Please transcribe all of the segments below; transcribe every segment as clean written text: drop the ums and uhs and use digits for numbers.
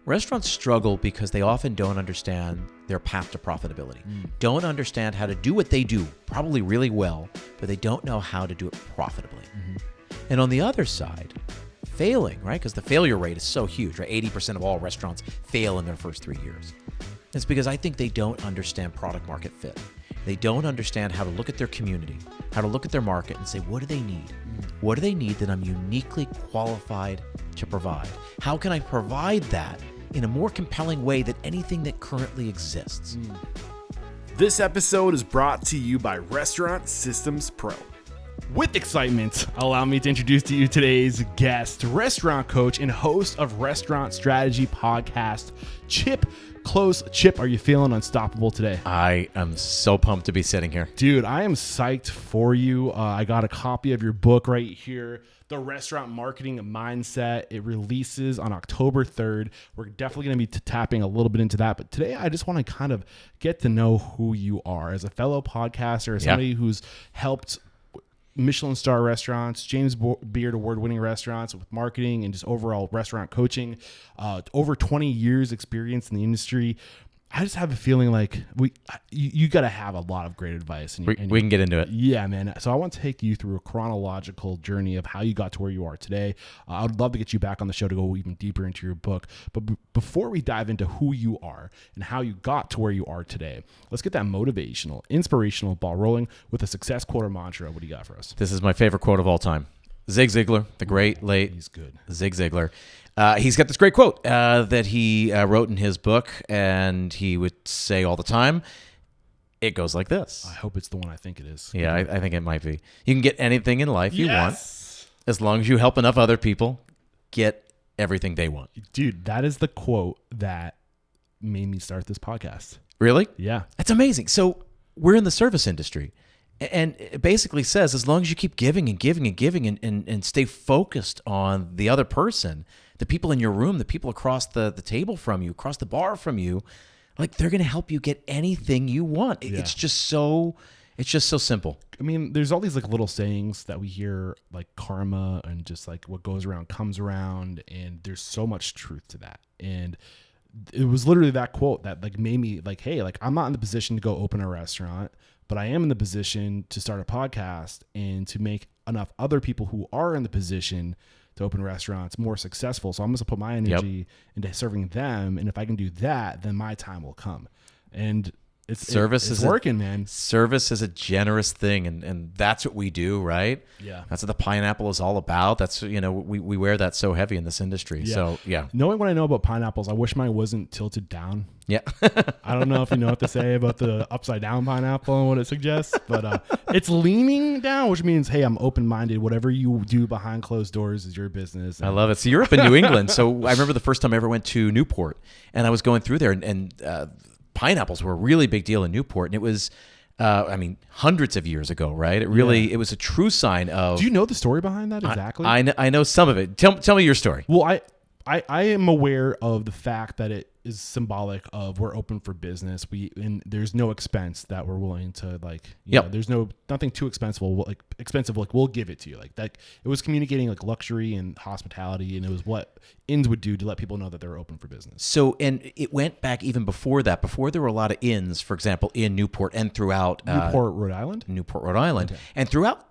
Restaurants struggle because they often don't understand their path to profitability, don't understand how to do what they do, probably really well, but they don't know how to do it profitably. And on the other side, failing, right? Because the failure rate is so huge, right? 80% of all restaurants fail in their first 3 years. It's because I think they don't understand product market fit. They don't understand how to look at their community, how to look at their market and say, what do they need? What do they need that I'm uniquely qualified to provide? How can I provide that in a more compelling way than anything that currently exists? This episode is brought to you by Restaurant Systems Pro. With excitement, allow me to introduce to you today's guest, restaurant coach and host of Restaurant Strategy Podcast, Chip Klose. Chip, are you feeling unstoppable today? I am so pumped to be sitting here. Dude, I am psyched for you. I got a copy of your book right here, The Restaurant Marketing Mindset. It releases on October 3rd. We're definitely going to be tapping a little bit into that. But today, I just want to kind of get to know who you are as a fellow podcaster, as somebody who's helped Michelin star restaurants, James Beard award-winning restaurants with marketing and just overall restaurant coaching, over 20 years experience in the industry. I just have a feeling like you got to have a lot of great advice. We can get into it. Yeah, man. So I want to take you through a chronological journey of how you got to where you are today. I would love to get you back on the show to go even deeper into your book. But before we dive into who you are and how you got to where you are today, let's get that motivational, inspirational ball rolling with a success quote or mantra. What do you got for us? This is my favorite quote of all time. Zig Ziglar, the great late He's good. Zig Ziglar. He's got this great quote that he wrote in his book, and he would say all the time. It goes like this. I hope it's the one I think it is. Yeah, I think it might be. You can get anything in life you want as long as you help enough other people get everything they want. Dude, that is the quote that made me start this podcast. Really? Yeah. That's amazing. So we're in the service industry. And it basically says, as long as you keep giving and giving and giving and stay focused on the other person, the people in your room, the people across the table from you, across the bar from you, like they're going to help you get anything you want. Yeah. It's just so simple. I mean, there's all these like little sayings that we hear, like karma and just like what goes around comes around. And there's so much truth to that. And it was literally that quote that like made me like, hey, like I'm not in the position to go open a restaurant, but I am in the position to start a podcast and to make enough other people who are in the position to open restaurants more successful. So I'm going to put my energy into serving them. And if I can do that, then my time will come. And it's working, man. Service is a generous thing. And that's what we do, right? Yeah. That's what the pineapple is all about. That's, we wear that so heavy in this industry. Yeah. So yeah. Knowing what I know about pineapples, I wish mine wasn't tilted down. Yeah. I don't know if you know what to say about the upside down pineapple and what it suggests, but it's leaning down, which means, hey, I'm open-minded. Whatever you do behind closed doors is your business. I love it. So you're up in New England. So I remember the first time I ever went to Newport, and I was going through there, and pineapples were a really big deal in Newport. And it was, hundreds of years ago, right? It was a true sign of... Do you know the story behind that exactly? I know some of it. Tell me your story. Well, I am aware of the fact that it is symbolic of we're open for business. And there's no expense that we're willing to there's nothing too expensive. Like we'll give it to you. Like that, it was communicating like luxury and hospitality, and it was what inns would do to let people know that they're open for business. So, and it went back even before that. Before there were a lot of inns, for example, in Newport and throughout Newport, Rhode Island, okay. And throughout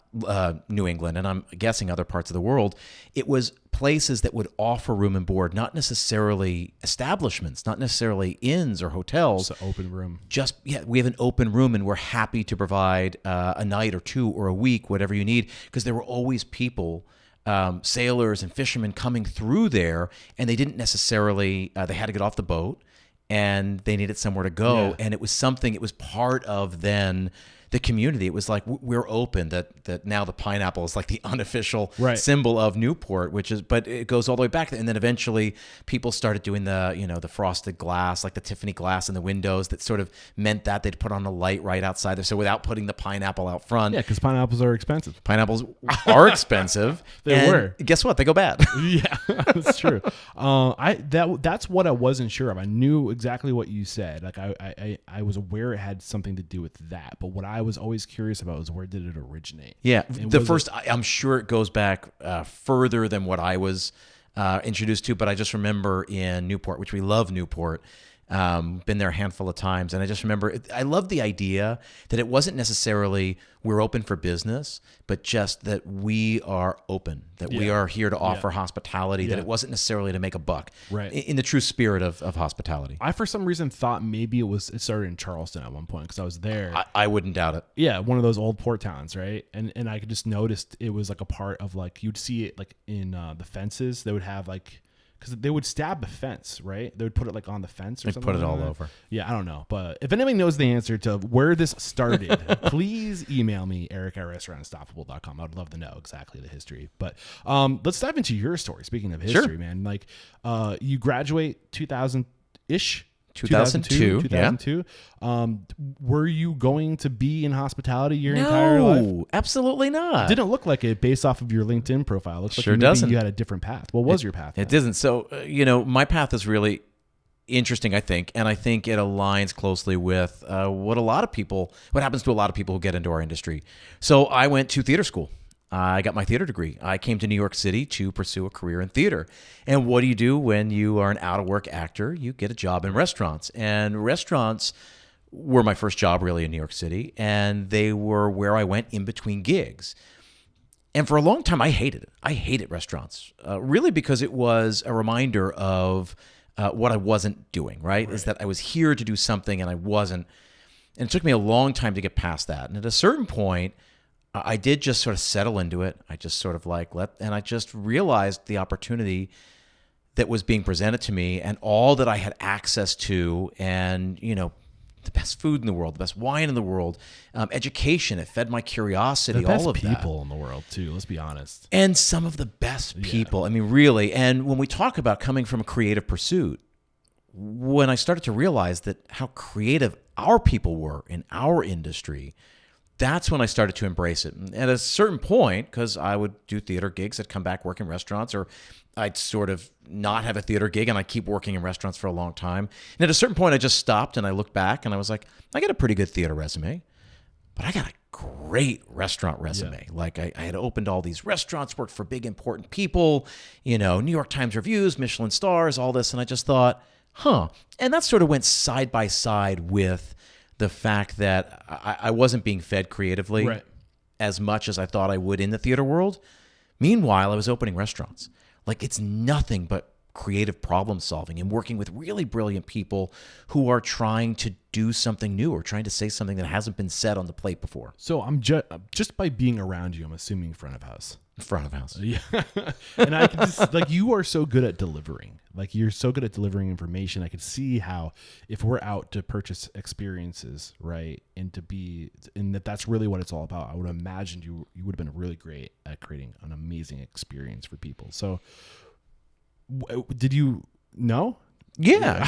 New England, and I'm guessing other parts of the world, it was places that would offer room and board, not necessarily establishments, not necessarily inns or hotels. It's an open room. We have an open room, and we're happy to provide a night or two or a week, whatever you need, because there were always people, sailors and fishermen coming through there, and they didn't necessarily, they had to get off the boat, and they needed somewhere to go, and it was part of then the community. It was like, we're open, that now the pineapple is like the unofficial symbol of Newport, but it goes all the way back. And then eventually people started doing the frosted glass, like the Tiffany glass in the windows, that sort of meant that they'd put on a light right outside there. So without putting the pineapple out front. Yeah, because pineapples are expensive. Pineapples are expensive. They were. Guess what? They go bad. Yeah, that's true. That's what I wasn't sure of. I knew exactly what you said. Like I was aware it had something to do with that. But what I was always curious about was, where did it originate? Yeah, I'm sure it goes back further than what I was introduced to, but I just remember in Newport, which we love Newport, been there a handful of times. And I just remember, I love the idea that it wasn't necessarily we're open for business, but just that we are open, that we are here to offer hospitality, that it wasn't necessarily to make a buck, right? In the true spirit of hospitality. I, for some reason, thought maybe it started in Charleston at one point because I was there. I wouldn't doubt it. Yeah, one of those old port towns, right? And I could just noticed it was like a part of like, you'd see it like in the fences. They would have like, because they would stab the fence, right? They would put it like on the fence or something. They'd put it all like that. over. Yeah, I don't know. But if anybody knows the answer to where this started, please email me, eric@restaurantunstoppable.com. I would love to know exactly the history. But let's dive into your story. Speaking of history, man, like you graduate 2000-ish. 2002. Were you going to be in hospitality your entire life? No, absolutely not. Didn't look like it based off of your LinkedIn profile. It looks like Sure maybe doesn't. you had a different path. What was your path? It doesn't. So, my path is really interesting, I think, and I think it aligns closely with what happens to a lot of people who get into our industry. So I went to theater school. I got my theater degree. I came to New York City to pursue a career in theater. And what do you do when you are an out-of-work actor? You get a job in restaurants. And restaurants were my first job really in New York City, and they were where I went in between gigs. And for a long time, I hated it. I hated restaurants, really because it was a reminder of what I wasn't doing, right? Is that I was here to do something and I wasn't. And it took me a long time to get past that. And at a certain point, I did just sort of settle into it. I just sort of and I just realized the opportunity that was being presented to me and all that I had access to, and, the best food in the world, the best wine in the world, education. It fed my curiosity, all of that. The best people in the world, too, let's be honest. And some of the best people. I mean, really. And when we talk about coming from a creative pursuit, when I started to realize that how creative our people were in our industry, that's when I started to embrace it. And at a certain point, because I would do theater gigs, I'd come back work in restaurants, or I'd sort of not have a theater gig and I'd keep working in restaurants for a long time. And at a certain point, I just stopped and I looked back and I was like, I got a pretty good theater resume, but I got a great restaurant resume. Yeah. Like I had opened all these restaurants, worked for big, important people, New York Times reviews, Michelin stars, all this. And I just thought, And that sort of went side by side with the fact that I wasn't being fed creatively as much as I thought I would in the theater world. Meanwhile, I was opening restaurants. Like, it's nothing but creative problem solving and working with really brilliant people who are trying to do something new or trying to say something that hasn't been said on the plate before. So I'm just by being around you, I'm assuming front of house. Front of house. Yeah. And I can just, like, you are so good at delivering. Like, you're so good at delivering information. I could see how if we're out to purchase experiences, right, and that's really what it's all about. I would imagine you would have been really great at creating an amazing experience for people. So did you know? Yeah.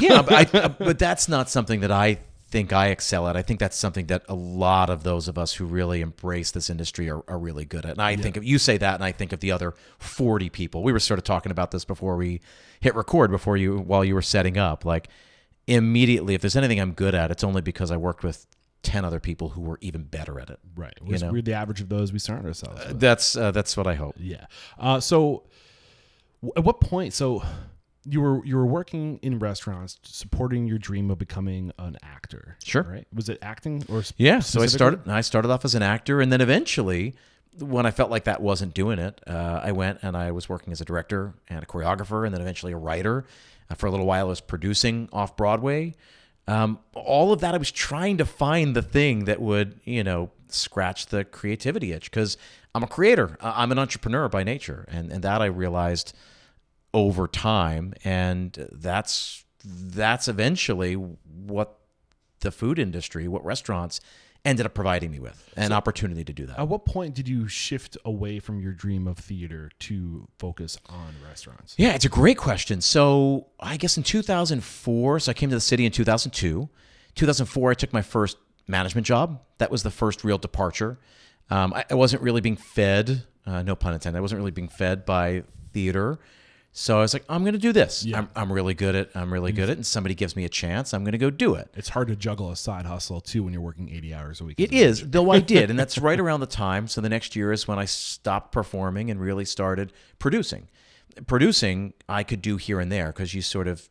But that's not something that I think I excel at. I think that's something that a lot of those of us who really embrace this industry are really good at. And I think you say that, and I think of the other 40 people. We were sort of talking about this before we hit record, while you were setting up. Like, immediately, if there's anything I'm good at, it's only because I worked with 10 other people who were even better at it. Right. We're the average of those we surround ourselves with. That's what I hope. Yeah. So at what point? So you were working in restaurants, supporting your dream of becoming an actor. Sure. Right? Was it acting or yeah? So I started off as an actor, and then eventually, when I felt like that wasn't doing it, I went and I was working as a director and a choreographer, and then eventually a writer. For a little while, I was producing off Broadway. All of that, I was trying to find the thing that would, scratch the creativity itch, because I'm a creator. I'm an entrepreneur by nature, and that I realized over time, and that's eventually what the food industry, what restaurants ended up providing me with, an opportunity to do that. At what point did you shift away from your dream of theater to focus on restaurants? Yeah, it's a great question. So I guess in 2004, so I came to the city in 2002. 2004, I took my first management job. That was the first real departure. I wasn't really being fed, no pun intended, I wasn't really being fed by theater. So I was like, I'm going to do this. Yeah. I'm really good at it. And somebody gives me a chance, I'm going to go do it. It's hard to juggle a side hustle too when you're working 80 hours a week. It is, though I did. And that's right around the time. So the next year is when I stopped performing and really started producing. Producing, I could do here and there because you sort of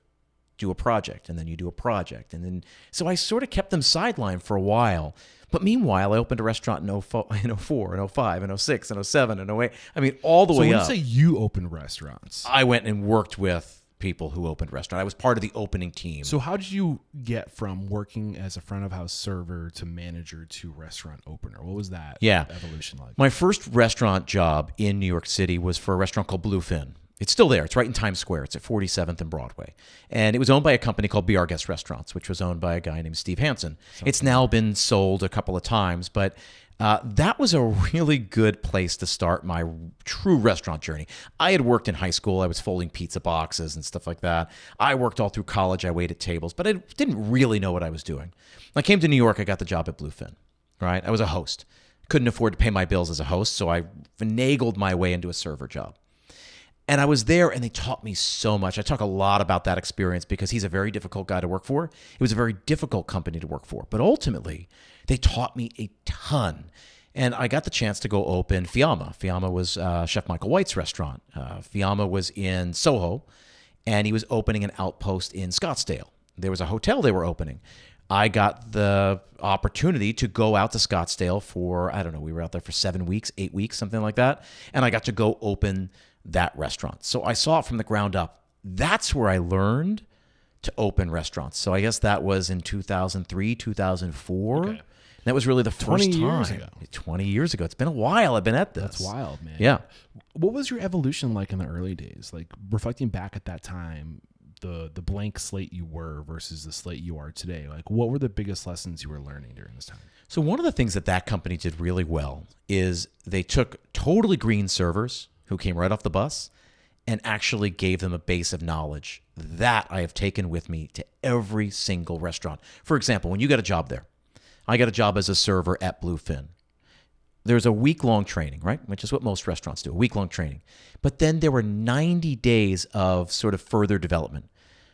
do a project and then you do a project. And then, so I sort of kept them sidelined for a while. But meanwhile, I opened a restaurant in 04, in 04, in 05, in 06, in 07, in 08. I mean, all the way So up. when you say you opened restaurants, I went and worked with people who opened restaurants. I was part of the opening team. so how did you get from working as a front of house server to manager to restaurant opener? What was that evolution like? My first restaurant job in New York City was for a restaurant called Bluefin. It's still there. It's right in Times Square. It's at 47th and Broadway. And it was owned by a company called Be Our Guest Restaurants, which was owned by a guy named Steve Hansen. It's now been sold a couple of times, but that was a really good place to start my true restaurant journey. I had worked in high school. I was folding pizza boxes and stuff like that. I worked all through college. I waited tables, but I didn't really know what I was doing. When I came to New York, I got the job at Bluefin, right? I was a host. Couldn't afford to pay my bills as a host, so I finagled my way into a server job. And I was there and they taught me so much. I talk a lot about that experience because he's a very difficult guy to work for. It was a very difficult company to work for. But ultimately, they taught me a ton. And I got the chance to go open Fiamma. Fiamma was Chef Michael White's restaurant. Fiamma was in Soho, and he was opening an outpost in Scottsdale. There was a hotel they were opening. I got the opportunity to go out to Scottsdale for, I don't know, we were out there for 7 weeks, 8 weeks, something like that. And I got to go open that restaurant. So I saw it from the ground up. That's where I learned to open restaurants. So I guess that was in 2003, 2004. Okay. That was really the first 20 years time. ago. 20 years ago. It's been a while I've been at this. That's wild, man. Yeah. What was your evolution like in the early days? Like reflecting back at that time, the blank slate you were versus the slate you are today. Like what were the biggest lessons you were learning during this time? So one of the things that company did really well is they took totally green servers who came right off the bus and actually gave them a base of knowledge that I have taken with me to every single restaurant. For example, when you got a job there, I got a job as a server at Bluefin. There's a week-long training, right? Which is what most restaurants do, a week-long training. But then there were 90 days of sort of further development.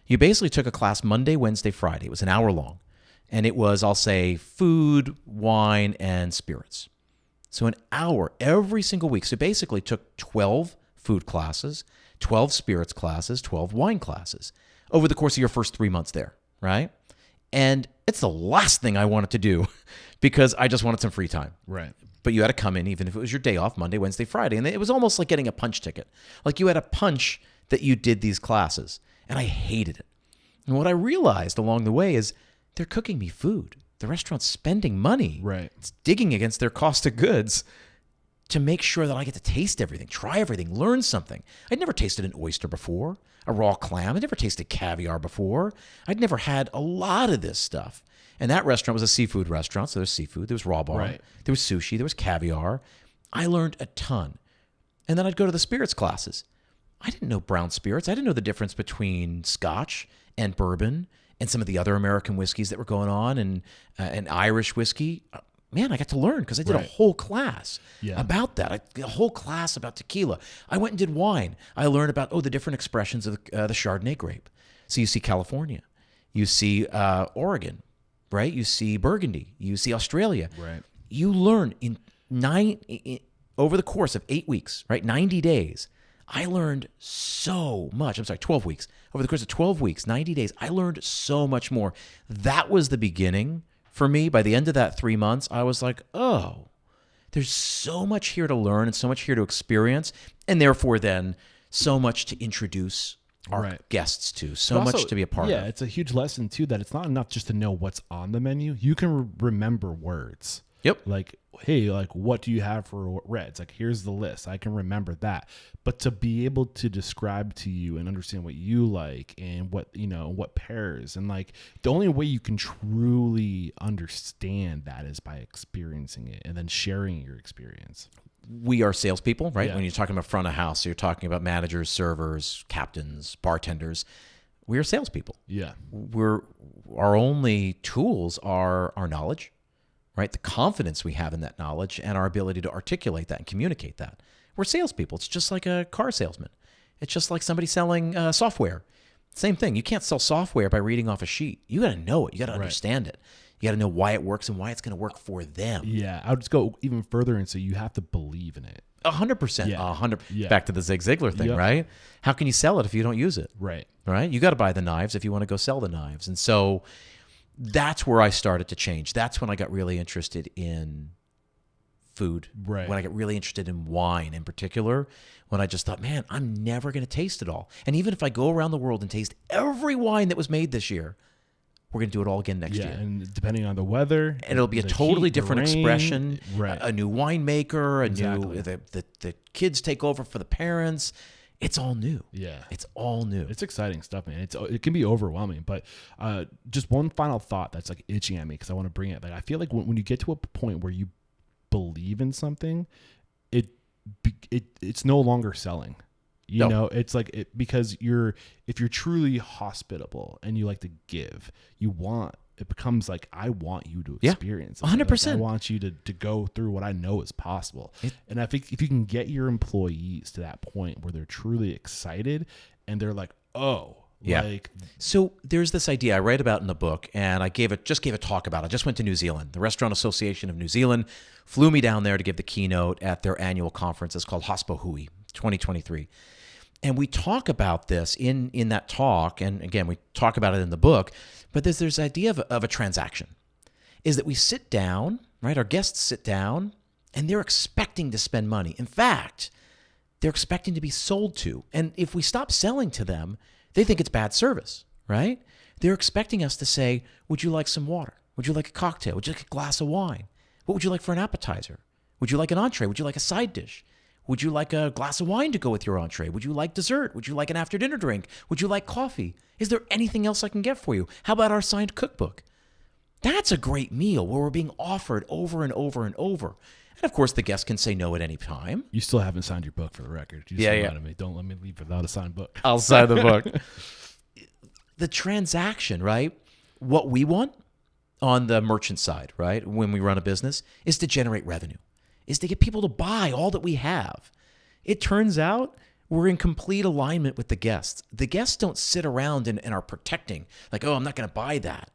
You basically took a class Monday, Wednesday, Friday. It was an hour long. And it was, I'll say, food, wine, and spirits. So an hour every single week. So basically took 12 food classes, 12 spirits classes, 12 wine classes over the course of your first 3 months there, right? And it's the last thing I wanted to do because I just wanted some free time. Right. But you had to come in even if it was your day off, Monday, Wednesday, Friday. And it was almost like getting a punch ticket. Like you had a punch that you did these classes. And I hated it. And what I realized along the way is they're cooking me food. The restaurant's spending money. Right. It's digging against their cost of goods to make sure that I get to taste everything, try everything, learn something. I'd never tasted an oyster before, a raw clam. I'd never tasted caviar before. I'd never had a lot of this stuff. And that restaurant was a seafood restaurant, so there's seafood, there was raw bar, Right. there was sushi, there was caviar. I learned a ton. And then I'd go to the spirits classes. I didn't know brown spirits. I didn't know the difference between Scotch and bourbon and some of the other American whiskeys that were going on and Irish whiskey. Man, I got to learn because I did a Right. whole class Yeah. about that. A whole class about tequila. I went and did wine. I learned about, the different expressions of the Chardonnay grape. So you see California. You see Oregon, right? You see Burgundy. You see Australia. Right. You learn over the course of 8 weeks, right? 90 days. I learned so much. I'm sorry, 12 weeks. Over the course of 12 weeks, 90 days, I learned so much more. That was the beginning for me. By the end of that 3 months, I was like, oh, there's so much here to learn and so much here to experience. And therefore, then, so much to introduce our Right. guests to, so But also, much to be a part yeah, of. it's a huge lesson too that it's not enough just to know what's on the menu. You can remember words. Yep. Like, hey, like what do you have for reds? Like here's the list. I can remember that. But to be able to describe to you and understand what you like and what pairs, and like the only way you can truly understand that is by experiencing it and then sharing your experience. We are salespeople, right? Yeah. When you're talking about front of house, you're talking about managers, servers, captains, bartenders. We are salespeople. Yeah. Our only tools are our knowledge, right? The confidence we have in that knowledge and our ability to articulate that and communicate that. We're salespeople. It's just like a car salesman. It's just like somebody selling software. Same thing. You can't sell software by reading off a sheet. You got to know it. You got to understand it. You got to know why it works and why it's going to work for them. Yeah, I would just go even further and say you have to believe in it. 100%. Yeah. 100. Yeah. Back to the Zig Ziglar thing, Yep. right? How can you sell it if you don't use it? Right. Right? You got to buy the knives if you want to go sell the knives. And so that's where I started to change. That's when I got really interested in food. Right. When I got really interested in wine in particular, when I just thought, man, I'm never going to taste it all. And even if I go around the world and taste every wine that was made this year, we're going to do it all again next year. And depending on the weather. And it'll be a the totally heat, the different rain. expression. Right. A new winemaker, Exactly. the kids take over for the parents. It's all new. Yeah. It's all new. It's exciting stuff, man. It can be overwhelming, but just one final thought that's like itching at me because I want to bring it. Like I feel like when you get to a point where you believe in something, it's no longer selling. You know, it's like because if you're truly hospitable and you like to give, it becomes like I want you to experience it. 100%. Like, I want you to go through what I know is possible. And I think if you can get your employees to that point where they're truly excited and they're like, oh, yeah. like So there's this idea I write about in the book, and I just gave a talk about it. I just went to New Zealand. The Restaurant Association of New Zealand flew me down there to give the keynote at their annual conference. It's called Hospo Hui 2023. And we talk about this in that talk, and again, we talk about it in the book, but there's this idea of a transaction, is that we sit down, right? Our guests sit down, and they're expecting to spend money. In fact, they're expecting to be sold to. And if we stop selling to them, they think it's bad service, right? They're expecting us to say, would you like some water? Would you like a cocktail? Would you like a glass of wine? What would you like for an appetizer? Would you like an entree? Would you like a side dish? Would you like a glass of wine to go with your entree? Would you like dessert? Would you like an after-dinner drink? Would you like coffee? Is there anything else I can get for you? How about our signed cookbook? That's a great meal where we're being offered over and over and over. And of course, the guest can say no at any time. you still haven't signed your book for the record. You Yeah, just yeah. reminded me. Don't let me leave without a signed book. I'll sign the book. The transaction, right? What we want on the merchant side, right? When we run a business is to generate revenue, is to get people to buy all that we have. It turns out we're in complete alignment with the guests. The guests don't sit around and are protecting, like, oh, I'm not going to buy that.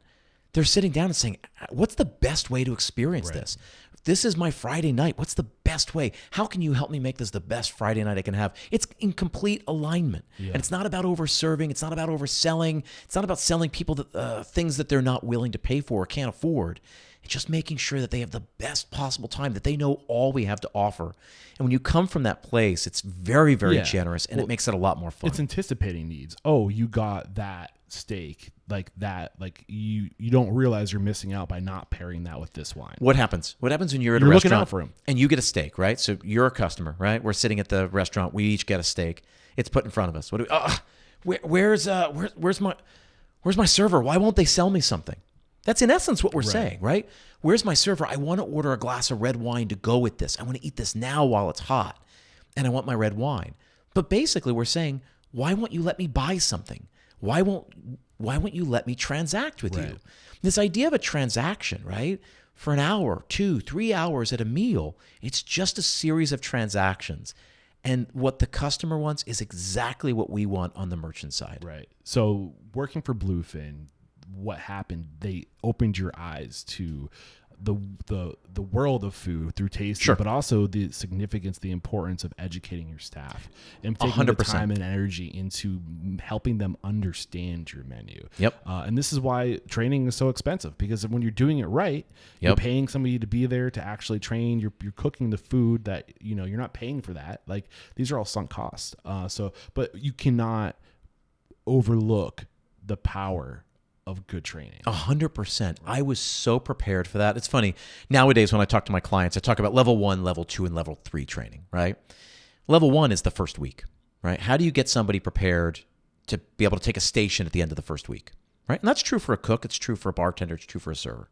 They're sitting down and saying, what's the best way to experience this? This is my Friday night. What's the best way? How can you help me make this the best Friday night I can have? It's in complete alignment. Yeah. And it's not about overserving. It's not about overselling. It's not about selling people things that they're not willing to pay for or can't afford. It's just making sure that they have the best possible time, that they know all we have to offer. And when you come from that place, it's very, very generous, and it makes it a lot more fun. It's anticipating needs. Oh, you got that steak like that. Like you don't realize you're missing out by not pairing that with this wine. What happens? What happens when you're at a You're looking restaurant out for 'em. and you get a steak, right? So you're a customer, right? We're sitting at the restaurant. We each get a steak. It's put in front of us. What do we? Where's my server? Why won't they sell me something? That's in essence what we're saying, right? Where's my server? I want to order a glass of red wine to go with this. I want to eat this now while it's hot, and I want my red wine. But basically, we're saying, why won't you let me buy something? Why won't you let me transact with you? This idea of a transaction, right? For an hour, 2, 3 hours at a meal, it's just a series of transactions. And what the customer wants is exactly what we want on the merchant side. Right. So working for Bluefin, what happened? They opened your eyes to the world of food through tasting, but also the significance, the importance of educating your staff and taking 100%. the time and energy into helping them understand your menu. Yep. And this is why training is so expensive, because when you're doing it right, you're paying somebody to be there to actually train. You're cooking the food that you're not paying for that. Like these are all sunk costs. But you cannot overlook the power of good training. 100%. I was so prepared for that. It's funny. Nowadays, when I talk to my clients, I talk about level 1, level 2, and level 3 training, right? Level 1 is the first week, right? How do you get somebody prepared to be able to take a station at the end of the first week, right? And that's true for a cook. It's true for a bartender. It's true for a server.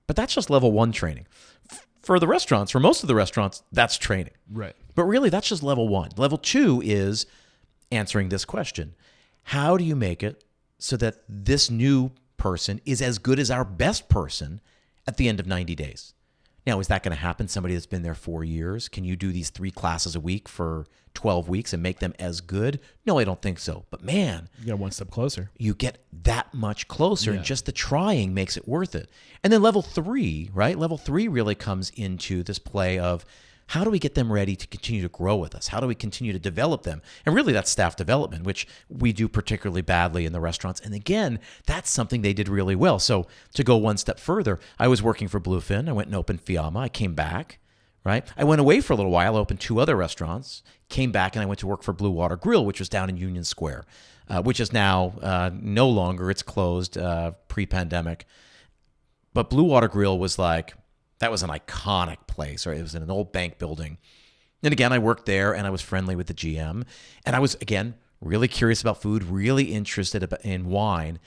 But that's just level 1 training. For the restaurants, for most of the restaurants, that's training. Right. But really, that's just level 1. Level 2 is answering this question. How do you make it so that this new person is as good as our best person at the end of 90 days? Now, is that going to happen? Somebody that's been there 4 years? Can you do these 3 classes a week for 12 weeks and make them as good? No, I don't think so. But man, You got one step closer. you get that much closer, and just the trying makes it worth it. And then level 3, right? Level 3 really comes into this play of, How do we get them ready to continue to grow with us? How do we continue to develop them? And really, that's staff development, which we do particularly badly in the restaurants. And again, that's something they did really well. So to go one step further, I was working for Bluefin. I went and opened Fiamma. I came back, right? I went away for a little while. I opened 2 other restaurants, came back, and I went to work for Blue Water Grill, which was down in Union Square, which is now no longer. It's closed pre-pandemic. But Blue Water Grill was like, that was an iconic place, right? It was in an old bank building. And again, I worked there and I was friendly with the GM. And I was, again, really curious about food, really interested in wine.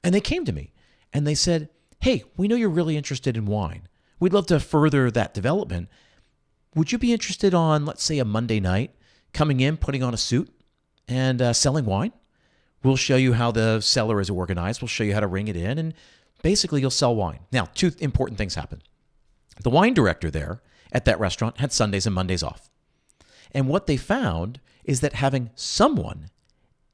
And they came to me and they said, hey, we know you're really interested in wine. We'd love to further that development. Would you be interested on, let's say, a Monday night, coming in, putting on a suit and selling wine? We'll show you how the cellar is organized. We'll show you how to ring it in. And basically, you'll sell wine. Now, 2 important things happen. The wine director there at that restaurant had Sundays and Mondays off. And what they found is that having someone,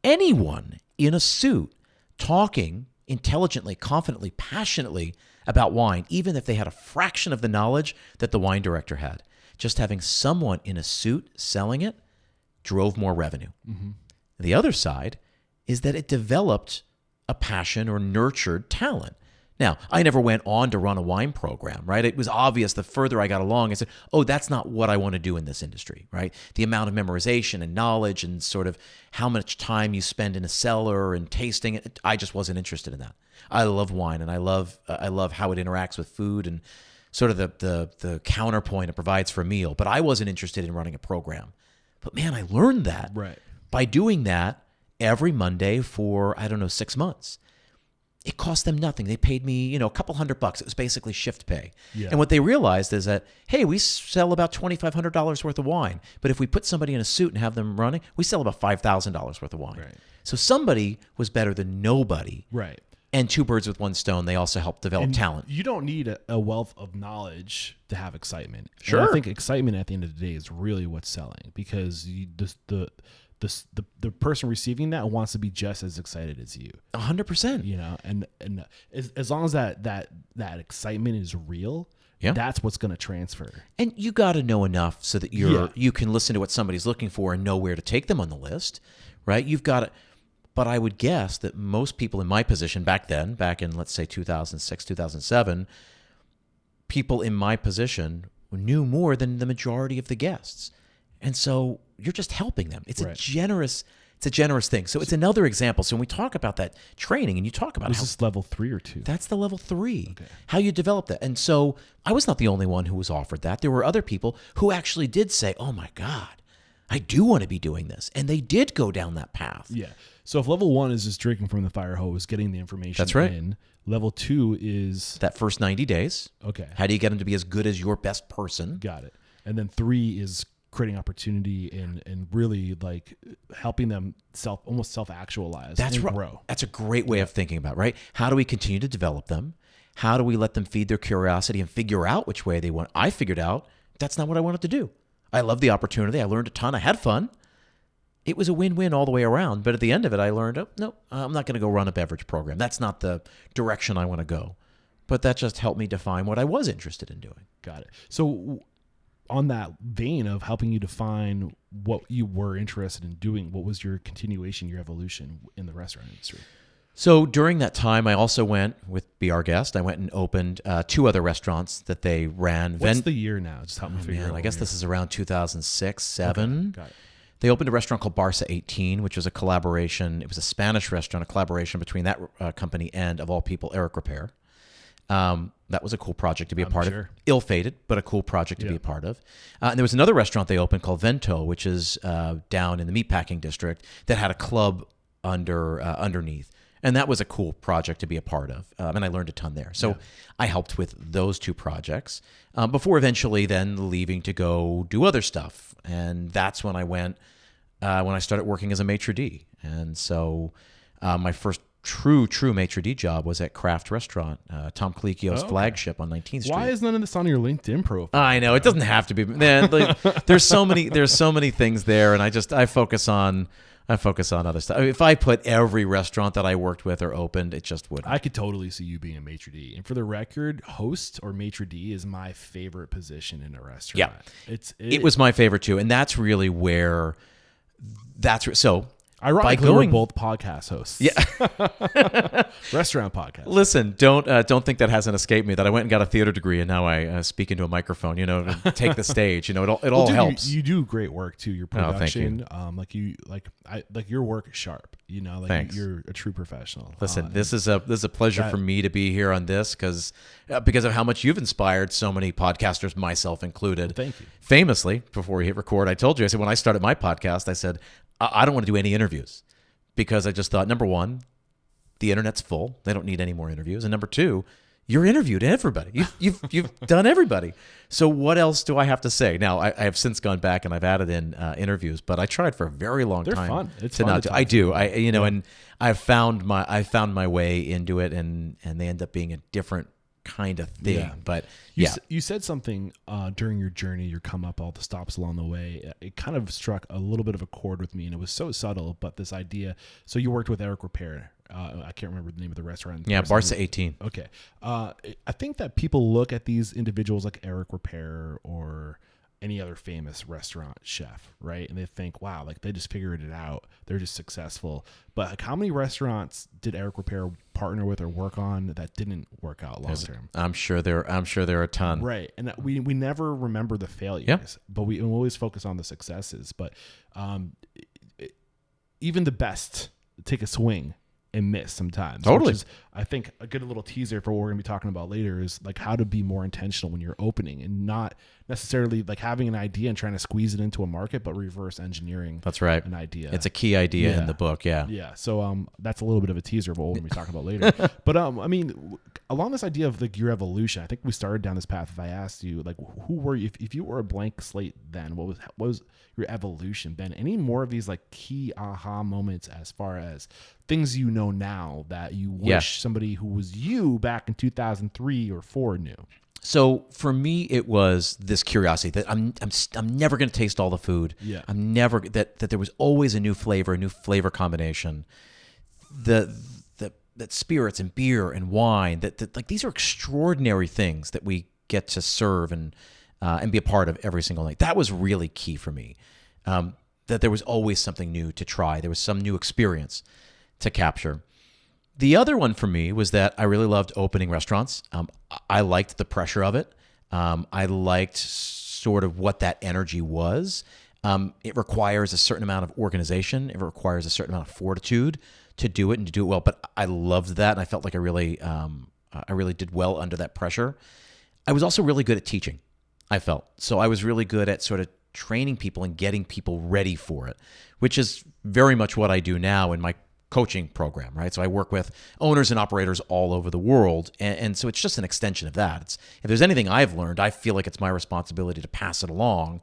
anyone in a suit, talking intelligently, confidently, passionately about wine, even if they had a fraction of the knowledge that the wine director had, just having someone in a suit selling it drove more revenue. Mm-hmm. The other side is that it developed a passion or nurtured talent. Now, I never went on to run a wine program, right? It was obvious the further I got along, I said, oh, that's not what I want to do in this industry, right? The amount of memorization and knowledge and sort of how much time you spend in a cellar and tasting it, I just wasn't interested in that. I love wine and I love how it interacts with food and sort of the counterpoint it provides for a meal. But I wasn't interested in running a program. But man, I learned that by doing that every Monday for, 6 months. It cost them nothing. They paid me, a couple $100. It was basically shift pay. Yeah. And what they realized is that, hey, we sell about $2,500 worth of wine. But if we put somebody in a suit and have them running, we sell about $5,000 worth of wine. Right. So somebody was better than nobody. Right. And 2 birds with 1 stone, they also helped develop talent. You don't need a wealth of knowledge to have excitement. Sure. And I think excitement at the end of the day is really what's selling, because the person receiving that wants to be just as excited as you. 100%. And as long as that excitement is real, that's what's going to transfer. And you got to know enough so that you can listen to what somebody's looking for and know where to take them on the list, right? You've got to. But I would guess that most people in my position back in, let's say 2006, 2007, people in my position knew more than the majority of the guests. And so you're just helping them. It's a generous thing. So it's another example. So when we talk about that training and you talk about this is level 3 or 2. That's the level 3. Okay. How you develop that. And so I was not the only one who was offered that. There were other people who actually did say, oh my God, I do want to be doing this. And they did go down that path. Yeah. So if level 1 is just drinking from the fire hose, getting the information That's right. in, level 2 is that first 90 days. Okay. How do you get them to be as good as your best person? Got it. And then 3 is creating opportunity and really like helping them almost self-actualize. That's and right. Grow. That's a great way of thinking about it, right? How do we continue to develop them? How do we let them feed their curiosity and figure out which way they want? I figured out that's not what I wanted to do. I loved the opportunity. I learned a ton. I had fun. It was a win-win all the way around. But at the end of it, I learned, no, I'm not going to go run a beverage program. That's not the direction I want to go. But that just helped me define what I was interested in doing. Got it. So on that vein of helping you define what you were interested in doing, what was your continuation, your evolution in the restaurant industry? So during that time, I also went with Be Our Guest. I went and opened 2 other restaurants that they ran. What's the year now? Just help me figure out. I guess this is around 2006, 7. Okay, got it. They opened a restaurant called Barca 18, which was a collaboration. It was a Spanish restaurant, a collaboration between that company and, of all people, Eric Repair. That was a cool project to be a part of. Ill-fated, but a cool project to be a part of. And there was another restaurant they opened called Vento, which is down in the meatpacking district, that had a club underneath. And that was a cool project to be a part of. And I learned a ton there. So I helped with those 2 projects before eventually then leaving to go do other stuff. And that's when I went, when I started working as a maitre d'. And so my first true maitre d' job was at Craft Restaurant, Tom Colicchio's okay. flagship on 19th Street. Why is none of this on your LinkedIn profile? I know it doesn't have to be. Man, like, there's so many things there, and I focus on other stuff. If I put every restaurant that I worked with or opened, it just wouldn't. I could totally see you being a maitre d'. And for the record, host or maitre d' is my favorite position in a restaurant. Yeah, it was my favorite too, and that's really where so. Ironically, we're both podcast hosts. Yeah. Restaurant podcast. Listen, don't think that hasn't escaped me, that I went and got a theater degree and now I speak into a microphone, to take the stage. It all helps. You do great work too. Your production, thank you. like your work is sharp. Thanks. You're a true professional. Listen, this is a pleasure for me to be here on this because of how much you've inspired so many podcasters, myself included. Thank you. Famously, before we hit record, I told you, I said, when I started my podcast, I said, I don't want to do any interviews because I just thought, number one, the internet's full. They don't need any more interviews. And number two, you're interviewed everybody. You've done everybody. So what else do I have to say? Now, I have since gone back and I've added in interviews, but I tried for a very long time. They're fun. It's to fun not to do. I do. And I found my way into it, and they end up being a different kind of thing. Yeah. But you said something during your journey, your come up, all the stops along the way. It kind of struck a little bit of a chord with me, and it was so subtle. But this idea, so you worked with Eric Repair. I can't remember the name of the restaurant. Yeah, Barca 18. Okay. I think that people look at these individuals like Eric Repair or any other famous restaurant chef, right? And they think, wow, like they just figured it out. They're just successful. But like, how many restaurants did Eric Repair partner with or work on that didn't work out long term? I'm sure there are a ton. Right. And we never remember the failures, but we always focus on the successes. But even the best take a swing and miss sometimes. Totally. Which is, I think, a good little teaser for what we're going to be talking about later is like how to be more intentional when you're opening and not necessarily like having an idea and trying to squeeze it into a market, but reverse engineering. That's right. An idea. It's a key idea in the book. Yeah. Yeah. So that's a little bit of a teaser of what we're going to be talking about later. But I mean, along this idea of like your evolution, I think we started down this path. If I asked you like, who were you, if you were a blank slate then, what was your evolution been? Any more of these like key aha moments as far as things you know now that you wish somebody who was you back in 2003 or 4 knew? So for me, it was this curiosity that I'm never going to taste all the food. Yeah. I'm never that there was always a new flavor combination. That spirits and beer and wine that like these are extraordinary things that we get to serve and be a part of every single night. That was really key for me. That there was always something new to try. There was some new experience to capture. The other one for me was that I really loved opening restaurants. I liked the pressure of it. I liked sort of what that energy was. It requires a certain amount of organization. It requires a certain amount of fortitude to do it and to do it well. But I loved that, and I felt like I really did well under that pressure. I was also really good at teaching, I felt. So I was really good at sort of training people and getting people ready for it, which is very much what I do now in my coaching program, right? So I work with owners and operators all over the world. And so it's just an extension of that. If there's anything I've learned, I feel like it's my responsibility to pass it along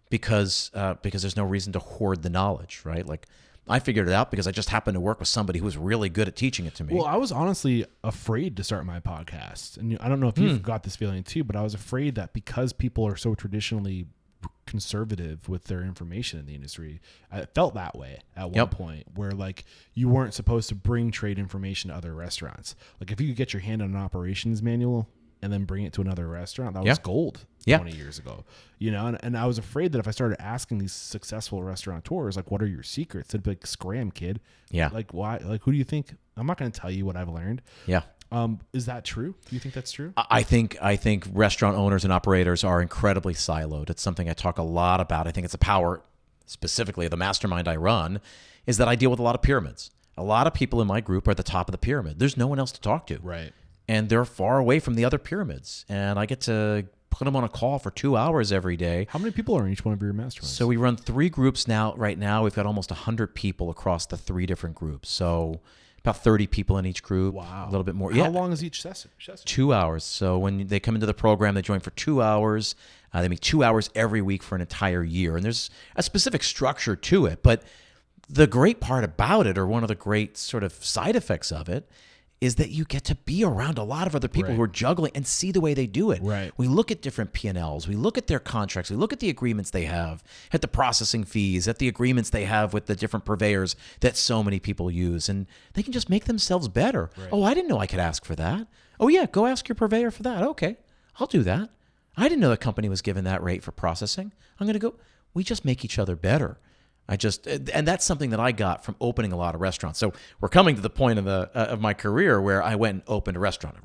because there's no reason to hoard the knowledge, right? Like I figured it out because I just happened to work with somebody who was really good at teaching it to me. Well, I was honestly afraid to start my podcast. And I don't know if you've got this feeling too, but I was afraid that because people are so traditionally conservative with their information in the industry, I felt that way at one point where like you weren't supposed to bring trade information to other restaurants. Like if you could get your hand on an operations manual and then bring it to another restaurant, that was gold 20 years ago, and I was afraid that if I started asking these successful restaurateurs, like, what are your secrets? They'd be like, scram, kid. Yeah. Like, why? Like, who do you think? I'm not going to tell you what I've learned. Yeah. Is that true? Do you think that's true? I think restaurant owners and operators are incredibly siloed. It's something I talk a lot about. I think it's a power, specifically of the mastermind I run, is that I deal with a lot of pyramids. A lot of people in my group are at the top of the pyramid. There's no one else to talk to. Right. And they're far away from the other pyramids. And I get to put them on a call for 2 hours every day. How many people are in each one of your masterminds? So we run 3 groups now. Right now, we've got almost 100 people across the 3 different groups. So about 30 people in each group. Wow. A little bit more. How long is each session? 2 hours. So when they come into the program, they join for 2 hours. They meet 2 hours every week for an entire year. And there's a specific structure to it. But the great part about it, or one of the great sort of side effects of it, is that you get to be around a lot of other people who are juggling and see the way they do it. Right. We look at different P&Ls. We look at their contracts. We look at the agreements they have, at the processing fees, at the agreements they have with the different purveyors that so many people use. And they can just make themselves better. Right. Oh, I didn't know I could ask for that. Oh, yeah, go ask your purveyor for that. Okay, I'll do that. I didn't know the company was given that rate for processing. I'm going to go. We just make each other better. And that's something that I got from opening a lot of restaurants. So we're coming to the point of my career where I went and opened a restaurant.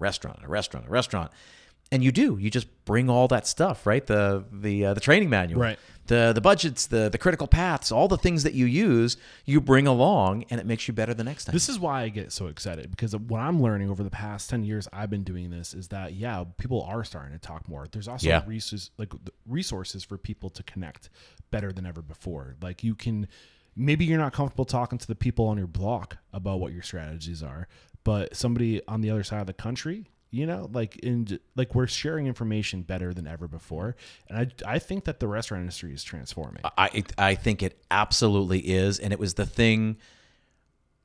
And you just bring all that stuff, right? The training manual, right? The budgets, the critical paths, all the things that you use, you bring along, and it makes you better the next time. This is why I get so excited, because what I'm learning over the past 10 years I've been doing this is that, people are starting to talk more. There's also resources for people to connect better than ever before. Like maybe you're not comfortable talking to the people on your block about what your strategies are, but somebody on the other side of the country, we're sharing information better than ever before. And I think that the restaurant industry is transforming. I think it absolutely is. And it was the thing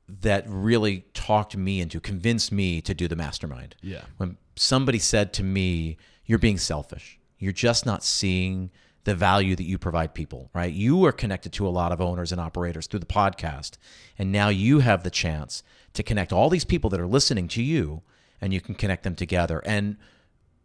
that really convinced me to do the mastermind. Yeah. When somebody said to me, you're being selfish. You're just not seeing the value that you provide people, right? You are connected to a lot of owners and operators through the podcast. And now you have the chance to connect all these people that are listening to you, and you can connect them together. And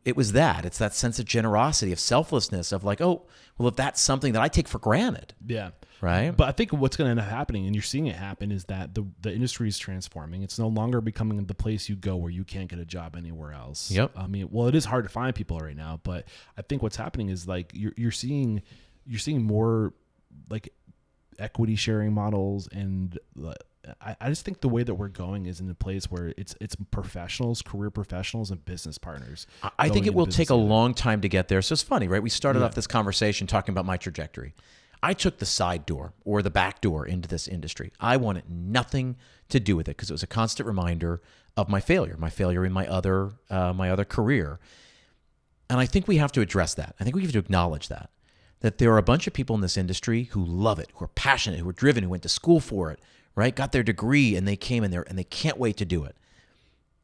it's that sense of generosity, of selflessness, of like, oh, well, if that's something that I take for granted. Yeah. Right. But I think what's going to end up happening, and you're seeing it happen, is that the industry is transforming. It's no longer becoming the place you go where you can't get a job anywhere else. Yep. I mean, well, it is hard to find people right now, but I think what's happening is like you're seeing more like equity sharing models, and I just think the way that we're going is in a place where it's professionals, career professionals, and business partners. I think it will take a long time to get there. So it's funny, right? We started off this conversation talking about my trajectory. I took the side door or the back door into this industry. I wanted nothing to do with it because it was a constant reminder of my failure in my other career. And I think we have to address that. I think we have to acknowledge that there are a bunch of people in this industry who love it, who are passionate, who are driven, who went to school for it, right? Got their degree, and they came in there and they can't wait to do it.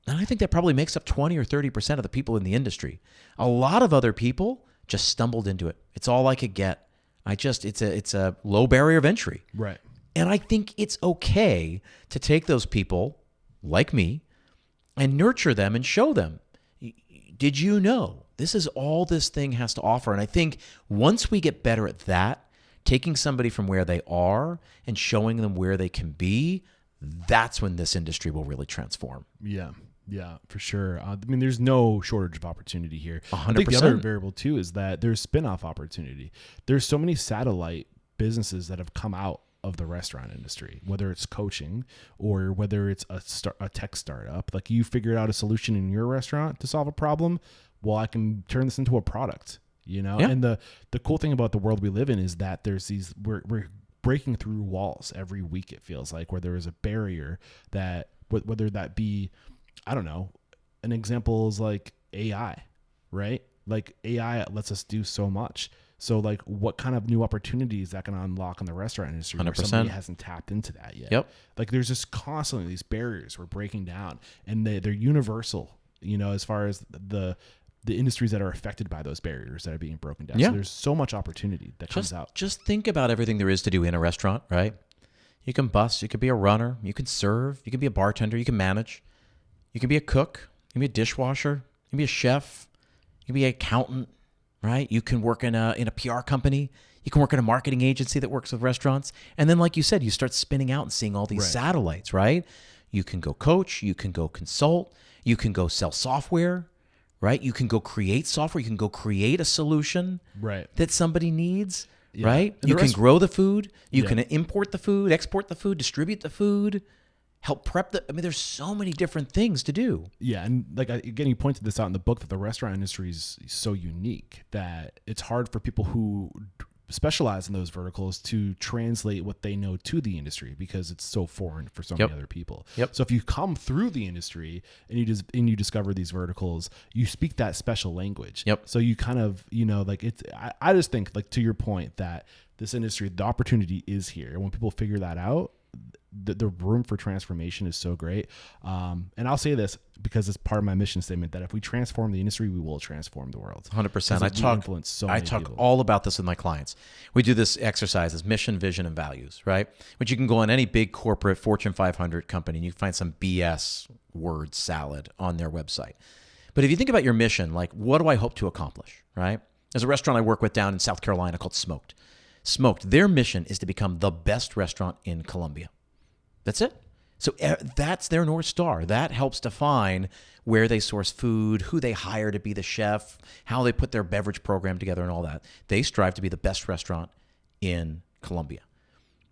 And I think that probably makes up 20 or 30% of the people in the industry. A lot of other people just stumbled into it. It's all I could get. It's a low barrier of entry. Right. And I think it's okay to take those people like me and nurture them and show them, did you know this is all this thing has to offer? And I think once we get better at that, taking somebody from where they are and showing them where they can be, that's when this industry will really transform. Yeah, for sure. I mean, there's no shortage of opportunity here. 100%. I think the other variable too is that there's spin-off opportunity. There's so many satellite businesses that have come out of the restaurant industry, whether it's coaching or whether it's a tech startup. Like, you figured out a solution in your restaurant to solve a problem. Well, I can turn this into a product, Yeah. And the cool thing about the world we live in is that there's we're breaking through walls every week. It feels like, where there is a barrier that whether that be, I don't know, an example is like AI, right? Like, AI lets us do so much. So, like, what kind of new opportunities that can unlock in the restaurant industry 100%. where somebody hasn't tapped into that yet? Yep. Like, there's just constantly these barriers we're breaking down, and they're universal, as far as the industries that are affected by those barriers that are being broken down. Yeah. So there's so much opportunity that comes out. Just think about everything there is to do in a restaurant, right? You can bus, you could be a runner, you can serve, you can be a bartender, you can manage. You can be a cook, you can be a dishwasher, you can be a chef, you can be an accountant, right? You can work in a PR company. You can work in a marketing agency that works with restaurants. And then, like you said, you start spinning out and seeing all these satellites, right? You can go coach, you can go consult, you can go sell software, right? You can go create software, you can go create a solution that somebody needs, right? And you can grow the food, you can import the food, export the food, distribute the food, help prep there's so many different things to do. Yeah. And like, again, you pointed this out in the book that the restaurant industry is so unique that it's hard for people who specialize in those verticals to translate what they know to the industry, because it's so foreign for so many other people. Yep. So if you come through the industry and you discover these verticals, you speak that special language. Yep. So you kind of, like, I just think, like, to your point, that this industry, the opportunity is here. When people figure that out, the room for transformation is so great. And I'll say this because it's part of my mission statement, that if we transform the industry, we will transform the world. 100%. I talk people. all about this with my clients. We do this exercise as mission, vision, and values, right? Which you can go on any big corporate Fortune 500 company and you can find some BS word salad on their website. But if you think about your mission, like, what do I hope to accomplish, right? There's a restaurant I work with down in South Carolina called Smoked. Smoked, their mission is to become the best restaurant in Colombia. That's it. So that's their North Star. That helps define where they source food, who they hire to be the chef, how they put their beverage program together and all that. They strive to be the best restaurant in Colombia.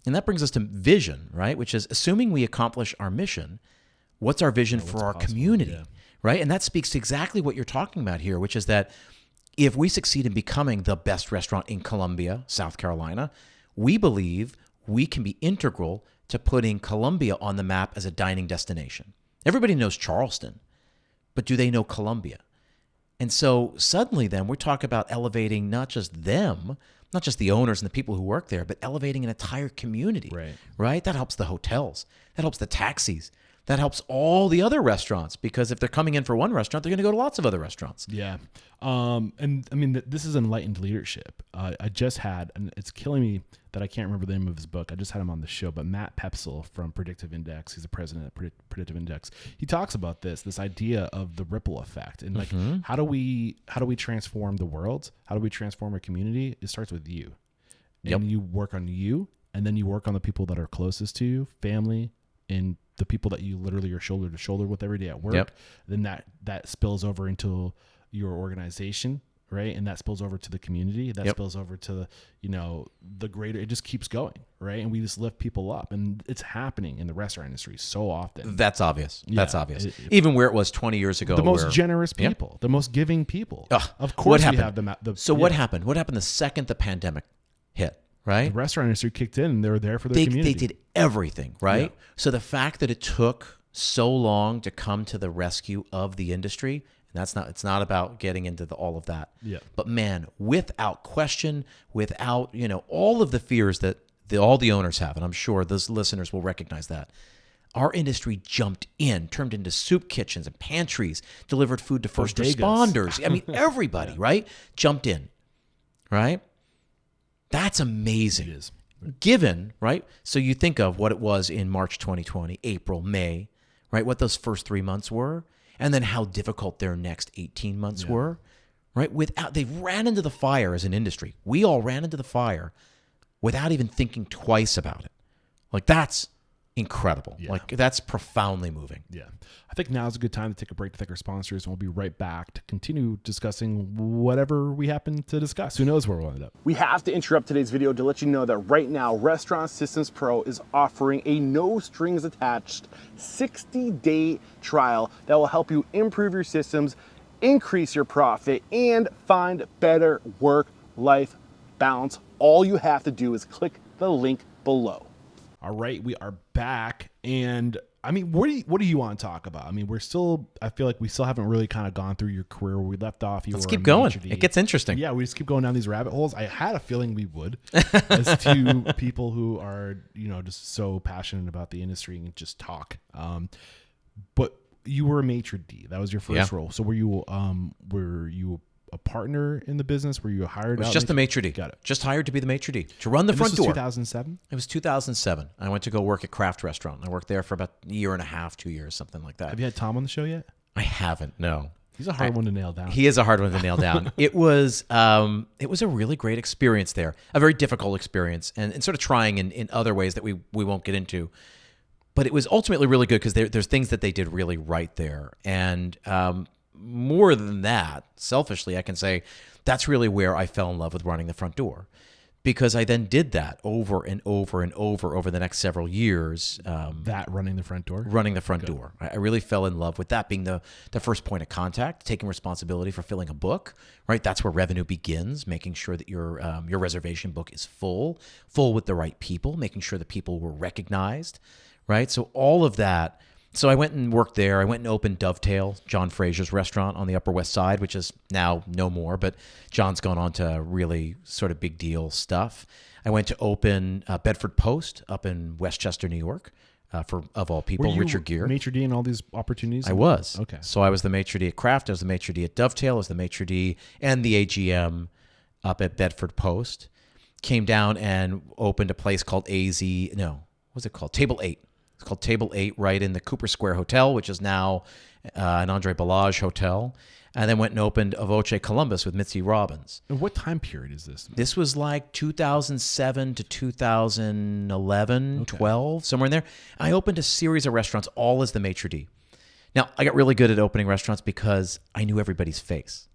And that brings us to vision, right? Which is assuming we accomplish our mission, what's our vision for our community, right? And that speaks to exactly what you're talking about here, which is that if we succeed in becoming the best restaurant in Columbia, South Carolina, we believe we can be integral to putting Columbia on the map as a dining destination. Everybody knows Charleston, but do they know Columbia? And so suddenly then we talk about elevating not just them, not just the owners and the people who work there, but elevating an entire community, right? That helps the hotels. That helps the taxis. That helps all the other restaurants, because if they're coming in for one restaurant, they're going to go to lots of other restaurants. Yeah. And I mean, this is enlightened leadership. I just had, and it's killing me that I can't remember the name of his book. I just had him on the show, but Matt Pepsel from Predictive Index, he's the president at Predictive Index. He talks about this idea of the ripple effect, and like, how do we transform the world? How do we transform a community? It starts with you, and you work on you, and then you work on the people that are closest to you, family, and the people that you literally are shoulder to shoulder with every day at work. Then that spills over into your organization, right? And that spills over to the community. That spills over to the greater. It just keeps going, right? And we just lift people up, and it's happening in the restaurant industry so often. That's obvious. That's obvious. Even where it was 20 years ago, the most generous people, the most giving people. Of course, we have them. What happened? What happened the second the pandemic hit? Right? The restaurant industry kicked in, and they were there for their community. They did everything, right? So the fact that it took so long to come to the rescue of the industry, and it's not about getting into all of that. But man, without question, without, all of the fears that all the owners have, and I'm sure those listeners will recognize that, our industry jumped in, turned into soup kitchens and pantries, delivered food to first responders. I mean, everybody, right? Jumped in, right? That's amazing. It is. Given, right? So you think of what it was in March 2020, April, May, right? What those first 3 months were, and then how difficult their next 18 months were, right? They ran into the fire as an industry. We all ran into the fire without even thinking twice about it. Like, that's incredible. Like, that's profoundly moving. I think now is a good time to take a break to thank our sponsors, and we'll be right back to continue discussing whatever we happen to discuss. Who knows where we'll end up. We have to interrupt today's video to let you know that right now Restaurant Systems Pro is offering a no strings attached 60-day trial that will help you improve your systems, increase your profit, and find better work-life balance. All you have to do is click the link below. All right, we are back, and I mean, what do you want to talk about? I mean, I feel like we still haven't really kind of gone through your career where we left off. Let's keep going. It gets interesting. Yeah, we just keep going down these rabbit holes. I had a feeling we would, as two people who are, just so passionate about the industry and just talk. But you were a maitre d'. That was your first role. So were you a partner in the business? Were you hired? It was just the maitre d'. Got it. Just hired to be the maitre d' to run the front door. 2007? It was 2007. I went to go work at Kraft Restaurant. I worked there for about a year and a half, 2 years, something like that. Have you had Tom on the show yet? I haven't, no. He's a hard one to nail down. He is a hard one to nail down. It was a really great experience there, a very difficult experience, and sort of trying in other ways that we won't get into. But it was ultimately really good because there's things that they did really right there. And more than that, selfishly, I can say that's really where I fell in love with running the front door, because I then did that over and over and over the next several years. Running the front door? Running the front door. I really fell in love with that being the first point of contact, taking responsibility for filling a book, right? That's where revenue begins, making sure that your reservation book is full with the right people, making sure that people were recognized, right? So all of that. So I went and worked there. I went and opened Dovetail, John Frazier's restaurant on the Upper West Side, which is now no more, but John's gone on to really sort of big deal stuff. I went to open Bedford Post up in Westchester, New York, for of all people, Richard Gere. Maitre d' in all these opportunities? I was. Okay. So I was the maitre d' at Kraft. I was the maitre d' at Dovetail. I was the maitre d' and the AGM up at Bedford Post. Came down and opened a place called what was it called? Table 8. It's called Table 8 right in the Cooper Square Hotel, which is now an Andre Balazs hotel. And then went and opened Avoce Columbus with Mitzi Robbins. And what time period is this? This was like 2007 to 2011, 12, somewhere in there. I opened a series of restaurants, all as the maitre d'. Now, I got really good at opening restaurants because I knew everybody's face.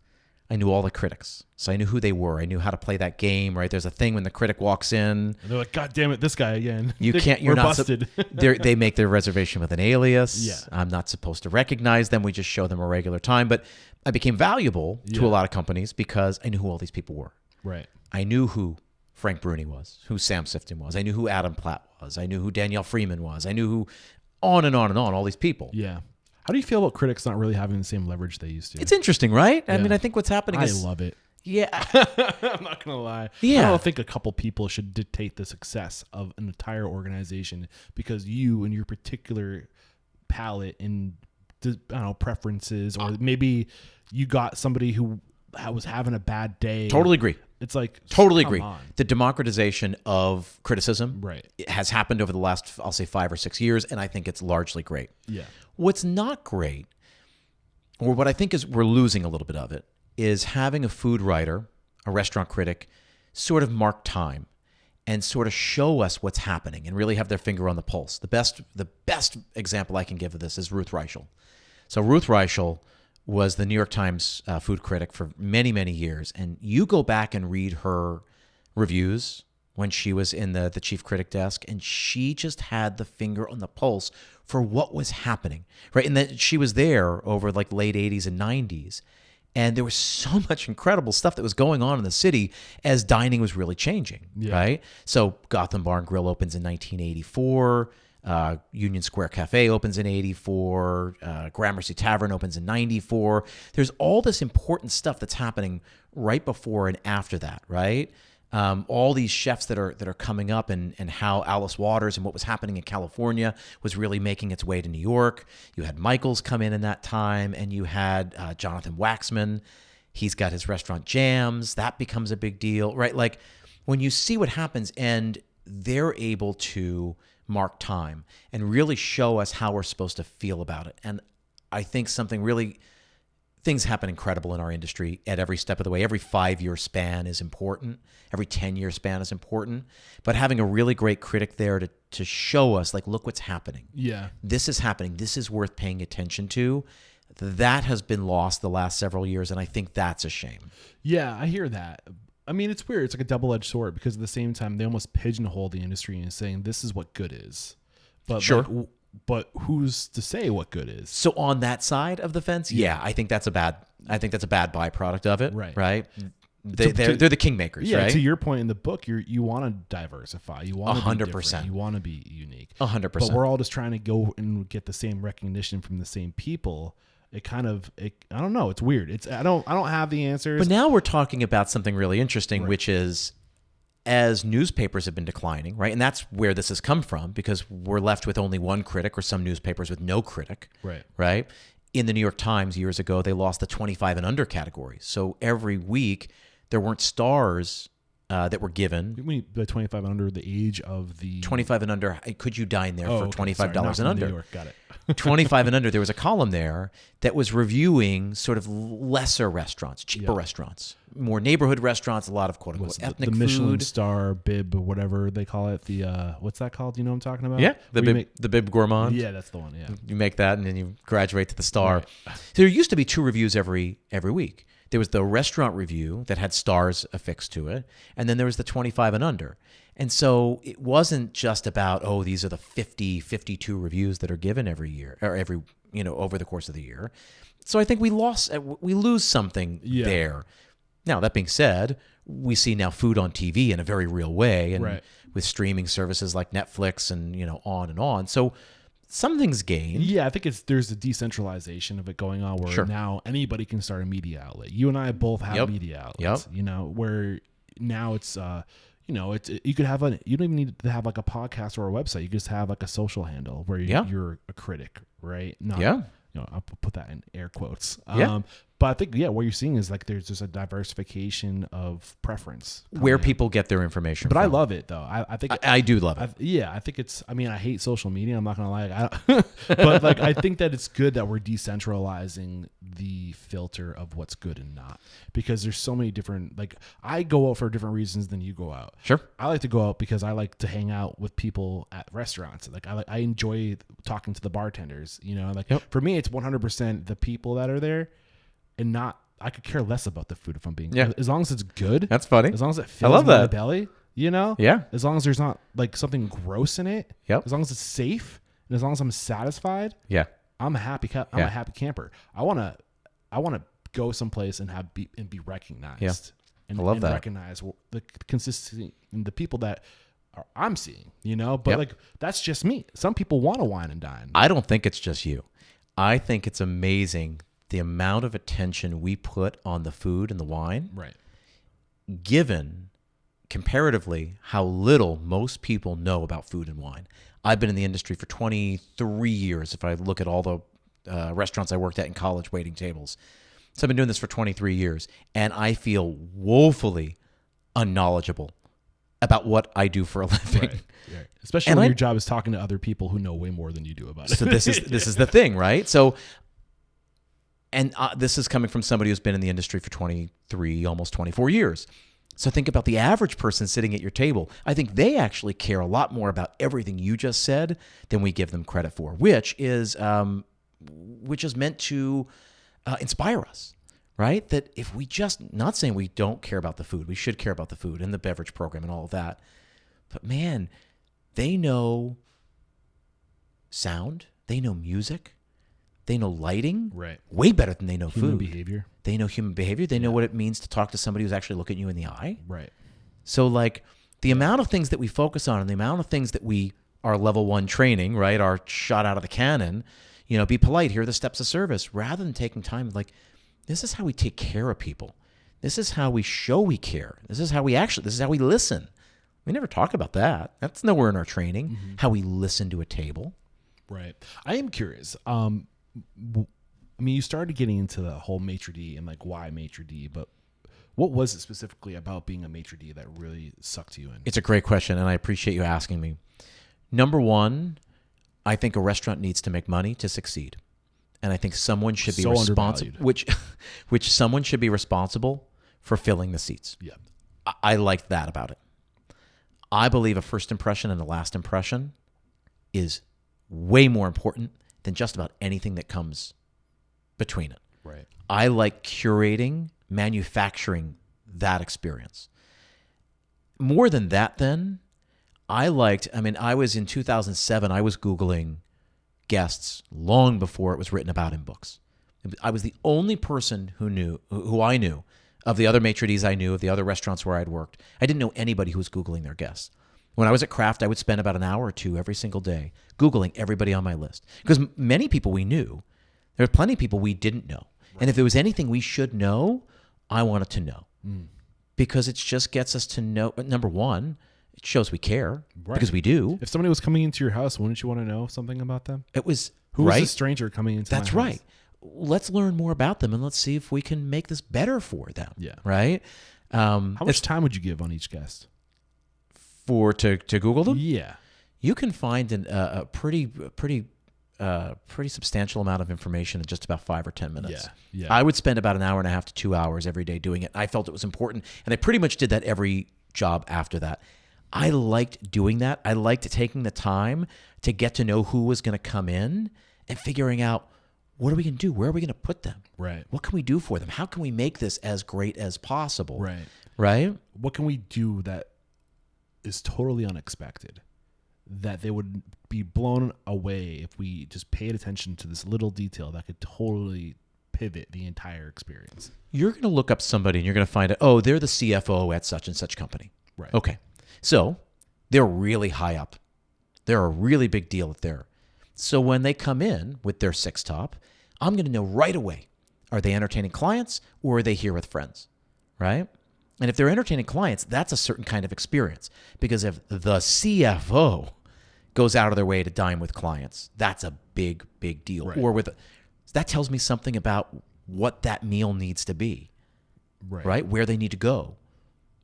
I knew all the critics. So I knew who they were. I knew how to play that game, right? There's a thing when the critic walks in. And they're like, God damn it, this guy again. You're not busted. They make their reservation with an alias. Yeah. I'm not supposed to recognize them. We just show them a regular time. But I became valuable to a lot of companies because I knew who all these people were. Right. I knew who Frank Bruni was, who Sam Sifton was. I knew who Adam Platt was. I knew who Danielle Freeman was. I knew who on and on and on, all these people. Yeah. How do you feel about critics not really having the same leverage they used to? It's interesting, right? Yeah. I mean, I think what's happening is... I love it. Yeah. I'm not going to lie. Yeah. I don't think a couple people should dictate the success of an entire organization because you and your particular palate and, I don't know, preferences, or maybe you got somebody who was having a bad day. Totally agree. It's like... Totally come agree. on. The democratization of criticism has happened over the last, I'll say, 5 or 6 years, and I think it's largely great. Yeah. What's not great, or what I think is we're losing a little bit of it, is having a food writer, a restaurant critic, sort of mark time and sort of show us what's happening and really have their finger on the pulse. The best example I can give of this is Ruth Reichel. So Ruth Reichel was the New York Times food critic for many, many years. And you go back and read her reviews when she was in the chief critic desk, and she just had the finger on the pulse for what was happening, right? And then she was there over like late 80s and 90s. And there was so much incredible stuff that was going on in the city as dining was really changing, right? So Gotham Bar and Grill opens in 1984. Union Square Cafe opens in 84. Gramercy Tavern opens in 94. There's all this important stuff that's happening right before and after that, right? All these chefs that are coming up, and how Alice Waters and what was happening in California was really making its way to New York. You had Michaels come in that time, and you had Jonathan Waxman. He's got his restaurant Jams. That becomes a big deal, right? Like when you see what happens and they're able to mark time and really show us how we're supposed to feel about it. And I think things happen incredible in our industry at every step of the way. Every 5-year span is important. Every 10-year span is important. But having a really great critic there to show us, like, look what's happening. Yeah. This is happening. This is worth paying attention to. That has been lost the last several years, and I think that's a shame. Yeah, I hear that. I mean, it's weird. It's like a double-edged sword because at the same time, they almost pigeonhole the industry and saying this is what good is. But sure. But who's to say what good is? So on that side of the fence, yeah, I think that's a bad byproduct of it. Right. They're the kingmakers, right? To your point in the book, you want to diversify. You want to be 100%. You want to be unique. 100%. But we're all just trying to go and get the same recognition from the same people. I don't know. It's weird. I don't have the answers. But now we're talking about something really interesting, which is, as newspapers have been declining, right? And that's where this has come from, because we're left with only one critic, or some newspapers with no critic, right? In the New York Times years ago, they lost the 25 and under category. So every week there weren't stars that were given. The 25 and under, the age of the 25 and under. Could you dine there for $25 and under? New York, got it. 25 and under. There was a column there that was reviewing sort of lesser restaurants, cheaper restaurants, more neighborhood restaurants, a lot of quote unquote ethnic the Michelin food. star bib, or whatever they call it. The what's that called? Do you know what I'm talking about? Yeah, the bib gourmand. Yeah, that's the one. Yeah, you make that and then you graduate to the star. Right. So there used to be 2 reviews every week. There was the restaurant review that had stars affixed to it, and then there was the 25 and under. And so it wasn't just about, these are the 52 reviews that are given every year, or over the course of the year. So I think we lose something there. Now, that being said, we see now food on TV in a very real way, and with streaming services like Netflix and, on and on. So something's gained. Yeah, I think there's a decentralization of it going on where now anybody can start a media outlet. You and I both have media outlets, where now it's, you could have you don't even need to have like a podcast or a website. You just have like a social handle where you're a critic, right? Not, I'll put that in air quotes. But I think, what you're seeing is like there's just a diversification of preference where people get their information But from. I love it though. I think I do love it. I think it's. I mean, I hate social media. I'm not gonna lie. But like, I think that it's good that we're decentralizing the filter of what's good and not, because there's so many different. Like, I go out for different reasons than you go out. Sure. I like to go out because I like to hang out with people at restaurants. Like, I enjoy talking to the bartenders. For me, it's 100% the people that are there. And not, I could care less about the food if I'm being, as long as it's good. That's funny. As long as it fills my belly, Yeah. As long as there's not like something gross in it. Yep. As long as it's safe and as long as I'm satisfied. Yeah. I'm a happy camper. I want to go someplace and be recognized. Yeah. And, I love that. Recognize the consistency and the people that I'm seeing, but like, that's just me. Some people want to wine and dine. I don't think it's just you. I think it's amazing the amount of attention we put on the food and the wine, right? Given comparatively how little most people know about food and wine. I've been in the industry for 23 years. If I look at all the restaurants I worked at in college, waiting tables. So I've been doing this for 23 years, and I feel woefully unknowledgeable about what I do for a living. Right. Especially when your job is talking to other people who know way more than you do about it. So this is the thing, right? So. And this is coming from somebody who's been in the industry for 23, almost 24 years. So think about the average person sitting at your table. I think they actually care a lot more about everything you just said than we give them credit for, which is meant to inspire us, right? That if we just, not saying we don't care about the food, we should care about the food and the beverage program and all of that. But man, they know sound, they know music. They know lighting way better than they know human food. Behavior. They know human behavior. They know what it means to talk to somebody who's actually looking you in the eye. Right. So like the amount of things that we focus on and the amount of things that our level 1 training, right, our shot out of the cannon, be polite, here are the steps of service, rather than taking time, like, this is how we take care of people. This is how we show we care. This is how we listen. We never talk about that. That's nowhere in our training, how we listen to a table. Right. I am curious. I mean, you started getting into the whole maitre d' and like why maitre d', but what was it specifically about being a maitre d' that really sucked you in? It's a great question, and I appreciate you asking me. Number one, I think a restaurant needs to make money to succeed, and I think someone should be responsible. Which someone should be responsible for filling the seats. Yeah, I like that about it. I believe a first impression and a last impression is way more important than just about anything that comes between it. Right. I like curating, manufacturing that experience. More than that, then, I was in 2007, I was Googling guests long before it was written about in books. I was the only person who I knew, of the other maitre d's I knew, of the other restaurants where I'd worked. I didn't know anybody who was Googling their guests. When I was at Kraft, I would spend about an hour or two every single day Googling everybody on my list. Because many people we knew, there were plenty of people we didn't know. Right. And if there was anything we should know, I wanted to know. Because it just gets us to know, number one, it shows we care, because we do. If somebody was coming into your house, wouldn't you want to know something about them? It was, Who was the stranger coming into That's my house? right. Let's learn more about them, and let's see if we can make this better for them. Yeah. Right? How much time would you give on each guest? To Google them? Yeah. You can find a pretty substantial amount of information in just about 5 or 10 minutes. Yeah. I would spend about an hour and a half to 2 hours every day doing it. I felt it was important, and I pretty much did that every job after that. I liked doing that. I liked taking the time to get to know who was going to come in and figuring out, what are we going to do? Where are we going to put them? Right. What can we do for them? How can we make this as great as possible? Right. Right? What can we do that is totally unexpected, that they would be blown away if we just paid attention to this little detail that could totally pivot the entire experience? You're going to look up somebody and you're going to find out, oh, they're the CFO at such and such company. Right. Okay. So they're really high up. They're a really big deal there. So when they come in with their six top, I'm going to know right away, are they entertaining clients or are they here with friends? Right? And if they're entertaining clients, that's a certain kind of experience. Because if the CFO goes out of their way to dine with clients, that's a big, big deal. Right. Or that tells me something about what that meal needs to be, right? Where they need to go,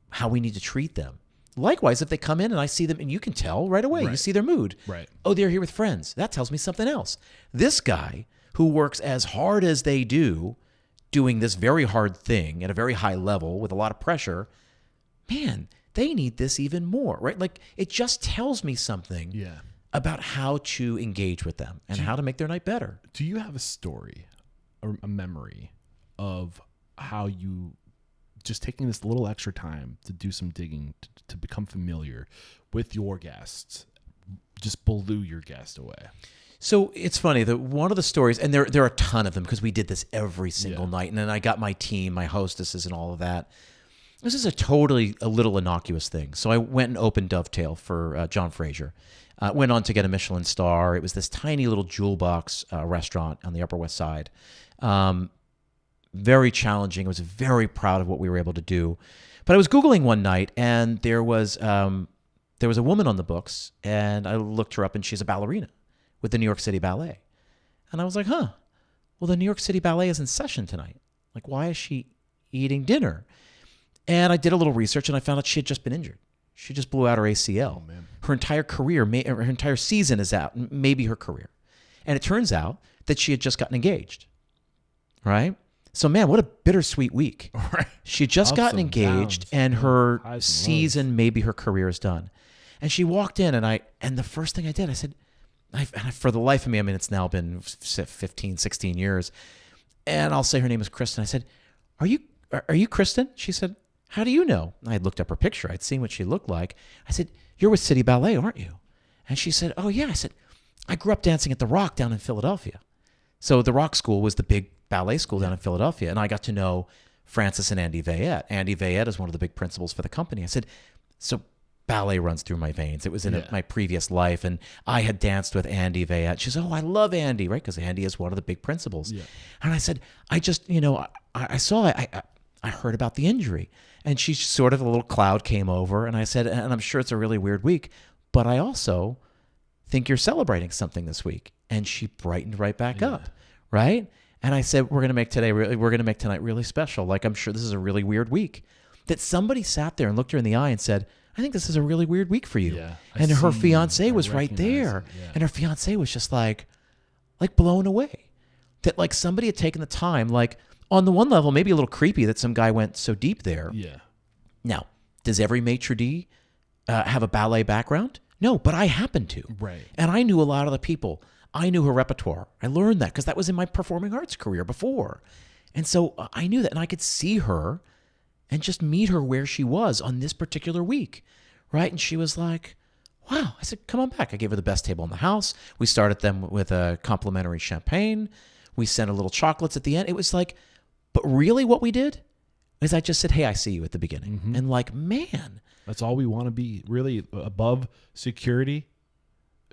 how we need to treat them. Likewise, if they come in and I see them, and you can tell right away, you see their mood. Right. Oh, they're here with friends. That tells me something else. This guy who works as hard as they do, doing this very hard thing at a very high level with a lot of pressure, man, they need this even more, right? Like, it just tells me something about how to engage with them and how to make their night better. Do you have a story or a memory of how you just taking this little extra time to do some digging to become familiar with your guests just blew your guest away? So it's funny that one of the stories, and there are a ton of them because we did this every single night, and then I got my team, my hostesses, and all of that. This is a little innocuous thing. So I went and opened Dovetail for John Fraser. Went on to get a Michelin star. It was this tiny little jewel box restaurant on the Upper West Side. Very challenging. I was very proud of what we were able to do. But I was Googling one night, and there was a woman on the books, and I looked her up, and she's a ballerina with the New York City Ballet. And I was like, well, the New York City Ballet is in session tonight. Like, why is she eating dinner? And I did a little research, and I found out she had just been injured. She just blew out her ACL. Oh, man. Her entire career, her entire season is out, maybe her career. And it turns out that she had just gotten engaged, right? So, man, what a bittersweet week. Right. She had just gotten engaged, and her season, maybe her career is done. And she walked in, and the first thing I did, I said, for the life of me, I mean, it's now been 15, 16 years, and I'll say her name is Kristen. I said, are you Kristen? She said, how do you know? I had looked up her picture. I'd seen what she looked like. I said, you're with City Ballet, aren't you? And she said, oh, yeah. I said, I grew up dancing at the Rock down in Philadelphia. So the Rock School was the big ballet school down in Philadelphia, and I got to know Francis and Andy Vayette. Andy Vayette is one of the big principals for the company. I said, so ballet runs through my veins. It was in my previous life, and I had danced with Andy Vayette. She said, oh, I love Andy, right? Because Andy is one of the big principals. Yeah. And I said, I just, I saw it. I heard about the injury. And she sort of, a little cloud came over, and I said, and I'm sure it's a really weird week, but I also think you're celebrating something this week. And she brightened right back up, right? And I said, we're going to make tonight really special. Like, I'm sure this is a really weird week. That somebody sat there and looked her in the eye and said, I think this is a really weird week for you. Yeah, and her fiance was right there. Yeah. And her fiance was just like blown away. That like somebody had taken the time, like on the one level, maybe a little creepy that some guy went so deep there. Yeah. Now, does every maitre d' have a ballet background? No, but I happen to. Right. And I knew a lot of the people. I knew her repertoire. I learned that because that was in my performing arts career before. And so I knew that, and I could see her and just meet her where she was on this particular week, right? And she was like, wow. I said, come on back. I gave her the best table in the house. We started them with a complimentary champagne. We sent her little chocolates at the end. It was like, but really what we did is I just said, hey, I see you at the beginning. Mm-hmm. And like, man. That's all we want to be, really, above security.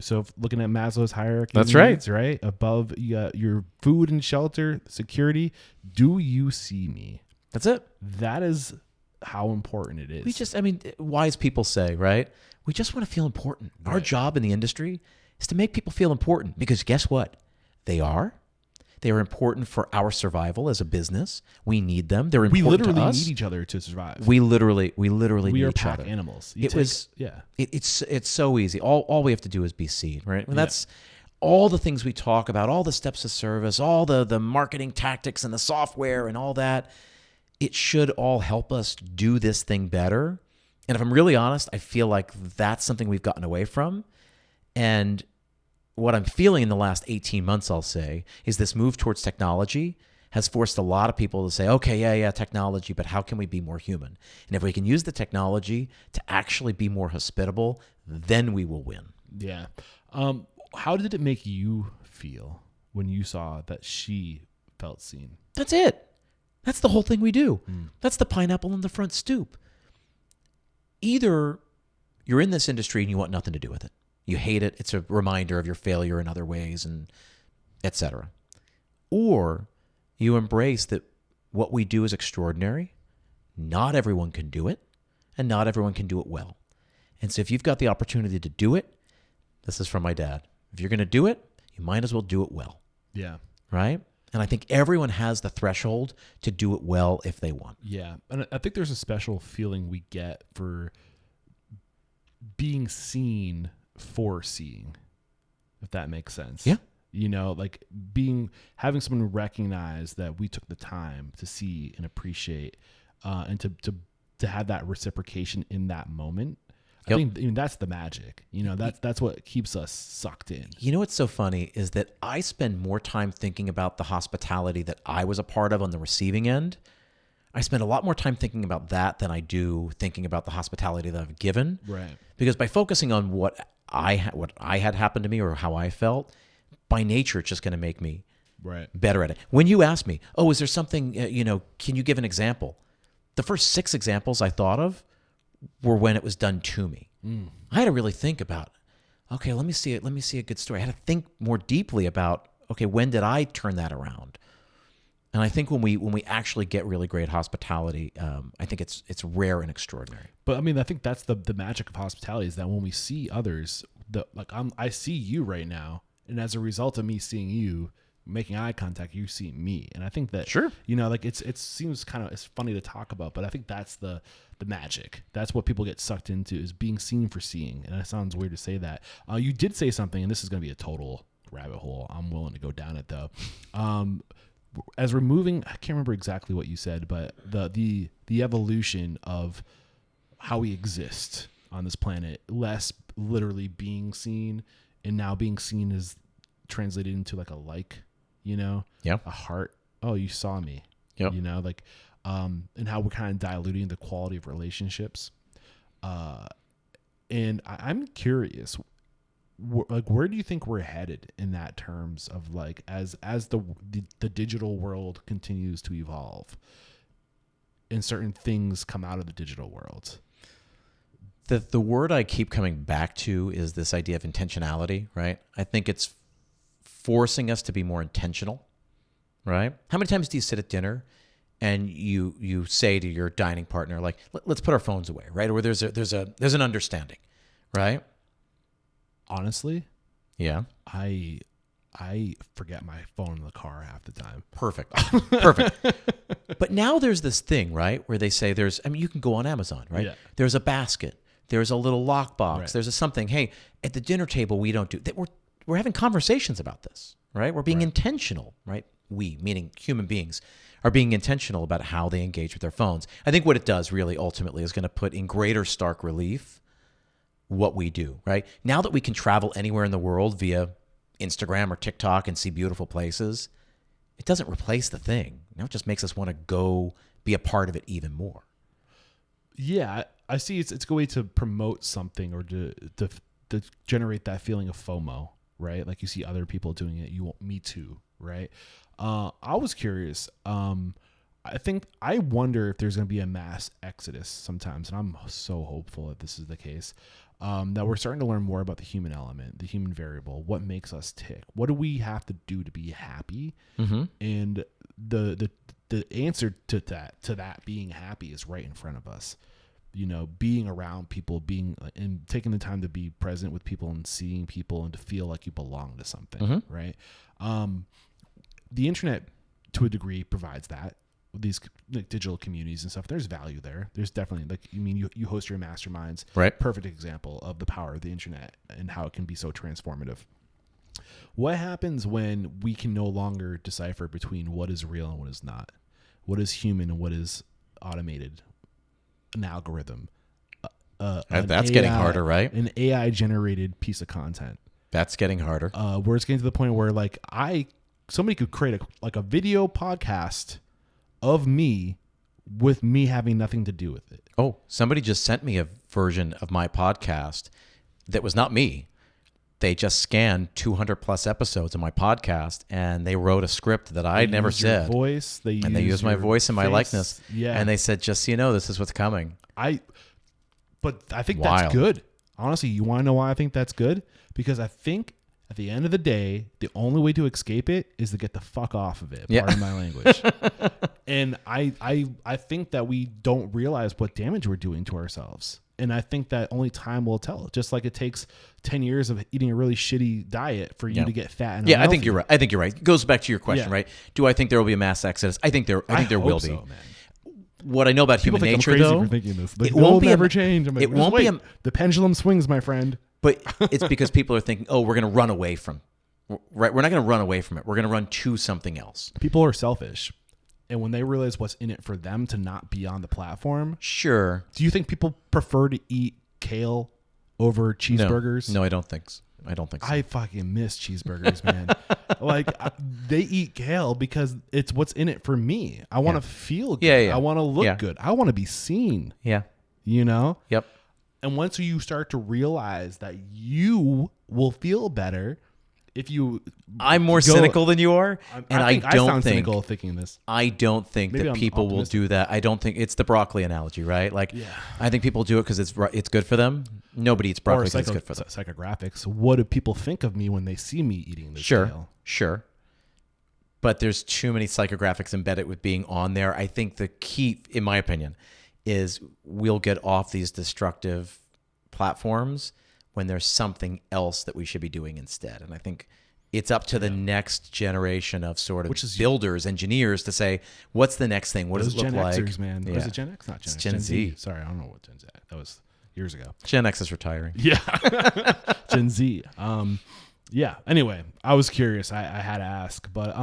So looking at Maslow's hierarchy. That's needs, right. Above your food and shelter, security. Do you see me? That's it. That is how important it is. Wise people say, right? We just want to feel important. Right. Our job in the industry is to make people feel important because guess what? They are. They are important for our survival as a business. We need them. They're important to us. We literally need each other to survive. We literally need each other. Pack animals. It's so easy. All we have to do is be seen, right? And that's all the things we talk about, all the steps of service, all the marketing tactics and the software and all that. It should all help us do this thing better. And if I'm really honest, I feel like that's something we've gotten away from. And what I'm feeling in the last 18 months, I'll say, is this move towards technology has forced a lot of people to say, okay, technology, but how can we be more human? And if we can use the technology to actually be more hospitable, then we will win. Yeah. How did it make you feel when you saw that she felt seen? That's it. That's the whole thing we do. That's the pineapple on the front stoop. Either you're in this industry and you want nothing to do with it. You hate it. It's a reminder of your failure in other ways, and etc. Or you embrace that what we do is extraordinary. Not everyone can do it, and not everyone can do it well. And so if you've got the opportunity to do it, this is from my dad. If you're going to do it, you might as well do it well. Yeah. Right? And I think everyone has the threshold to do it well if they want. Yeah. And I think there's a special feeling we get for being seen for seeing, if that makes sense. Yeah. You know, like having someone recognize that we took the time to see and appreciate, and to have that reciprocation in that moment. I think that's the magic. You know, that's what keeps us sucked in. You know what's so funny is that I spend more time thinking about the hospitality that I was a part of on the receiving end. I spend a lot more time thinking about that than I do thinking about the hospitality that I've given. Right. Because by focusing on what I had happened to me or how I felt, by nature, it's just going to make me better at it. When you ask me, oh, is there something, can you give an example? The first 6 examples I thought of were when it was done to me. I had to really think about, okay, let me see it. Let me see a good story. I had to think more deeply about, okay, when did I turn that around? And I think when we actually get really great hospitality, I think it's rare and extraordinary. But I mean, I think that's the magic of hospitality is that when we see others, I see you right now, and as a result of me seeing you, making eye contact, you see me, and I think that like it seems it's funny to talk about, but I think that's the magic. That's what people get sucked into, is being seen for seeing. And it sounds weird to say that. You did say something, and this is going to be a total rabbit hole. I'm willing to go down it though. As we're moving, I can't remember exactly what you said, but the evolution of how we exist on this planet, less literally being seen, and now being seen is translated into like a a heart. Oh, you saw me. Yep. And how we're kind of diluting the quality of relationships. And I'm curious, where do you think we're headed in that terms of like, as the digital world continues to evolve and certain things come out of the digital world? The word I keep coming back to is this idea of intentionality, right? I think it's forcing us to be more intentional, right? How many times do you sit at dinner and you say to your dining partner, like, let's put our phones away, right? Or there's an understanding, right? Honestly, yeah, I forget my phone in the car half the time. Perfect. But now there's this thing, right, where they say you can go on Amazon, right? Yeah. There's a basket, there's a little lockbox, Right. there's a something. Hey, at the dinner table, we don't do that. We're having conversations about this, right? We're being intentional, right? We, meaning human beings, are being intentional about how they engage with their phones. I think what it does really ultimately is going to put in greater stark relief what we do, right? Now that we can travel anywhere in the world via Instagram or TikTok and see beautiful places, it doesn't replace the thing. It just makes us want to go be a part of it even more. Yeah, I see. It's a way to promote something or to generate that feeling of FOMO, right? Like you see other people doing it, you want me to, right? I was curious. I wonder if there's going to be a mass exodus sometimes, and I'm so hopeful that this is the case. That we're starting to learn more about the human element, the human variable, what makes us tick. What do we have to do to be happy? Mm-hmm. And the answer to that being happy is right in front of us. Being around people, and taking the time to be present with people and seeing people and to feel like you belong to something, right? The internet, to a degree, provides that. These digital communities and stuff, there's value there. There's definitely you host your masterminds, right? Perfect example of the power of the internet and how it can be so transformative. What happens when we can no longer decipher between what is real and what is not, what is human and what is automated, an algorithm, that's getting harder, right? An AI generated piece of content. That's getting harder. Where it's getting to the point where somebody could create a video podcast of me with me having nothing to do with it. Oh, somebody just sent me a version of my podcast that was not me. They just scanned 200 plus episodes of my podcast and they wrote a script that I never said. Voice, they used my voice and my likeness. Yeah. And they said, just so you know, this is what's coming. But I think Wild. That's good. Honestly, you want to know why I think that's good? Because I think at the end of the day, the only way to escape it is to get the fuck off of it. Pardon my language. And I think that we don't realize what damage we're doing to ourselves. And I think that only time will tell. Just like it takes 10 years of eating a really shitty diet for you to get fat. And yeah, I think you're right. I think you're right. It goes back to your question, Yeah. right? Do I think there will be a mass exodus? I think there will hope be. so, man. What I know about People human think nature, I'm crazy though, for thinking this. Like, it won't be never change. I'm like, it won't be wait. The pendulum swings, my friend. but it's because people are thinking, oh, we're going to run away from, right? We're not going to run away from it. We're going to run to something else. People are selfish. And when they realize what's in it for them to not be on the platform, Sure. do you think people prefer to eat kale over cheeseburgers? No, I don't think so. I don't think so. I fucking miss cheeseburgers, man. They eat kale because it's what's in it for me. I want to feel good. Yeah, yeah. I want to look Yeah. good. I want to be seen, yeah. you know? Yep. And once you start to realize that you will feel better if you I'm more go- cynical than you are, and I think I don't sound think cynical thinking this. I don't think Maybe that I'm people optimistic. will do that. I don't think it's the broccoli analogy, right? Like, I think people do it because it's good for them. Nobody eats broccoli Or because it's good for them. psychographics. What do people think of me when they see me eating this kale? Sure. But there's too many psychographics embedded with being on there. I think the key, in my opinion, is we'll get off these destructive platforms when there's something else that we should be doing instead. And I think it's up to the next generation of sort of builders, engineers to say, what's the next thing? What does it look Gen like? Xers, man. Yeah. Was it Gen X? Not Gen It's X. Gen Z. Sorry, I don't know what Gen Z. That was years ago. Gen X is retiring. Yeah. Gen Z. Yeah. Anyway, I was curious. I had to ask, but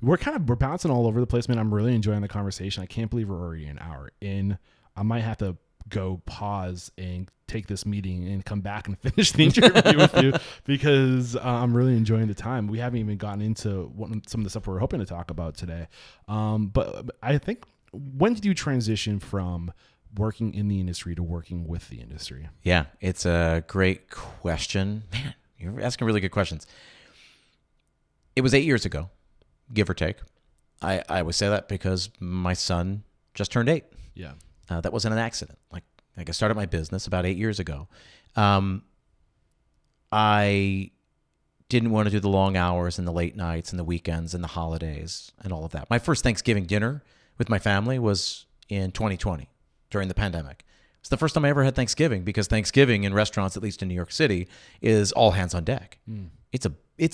we're bouncing all over the place, man. I'm really enjoying the conversation. I can't believe we're already an hour in. I might have to go pause and take this meeting and come back and finish the interview with you because I'm really enjoying the time. We haven't even gotten into some of the stuff we're hoping to talk about today. But I think, when did you transition from working in the industry to working with the industry? Yeah, it's a great question. Man, you're asking really good questions. It was 8 years ago, give or take. I always say that because my son just turned 8. Yeah. That wasn't an accident. Like I started my business about 8 years ago. I didn't want to do the long hours and the late nights and the weekends and the holidays and all of that. My first Thanksgiving dinner with my family was in 2020 during the pandemic. It's the first time I ever had Thanksgiving because Thanksgiving in restaurants, at least in New York City, is all hands on deck. It's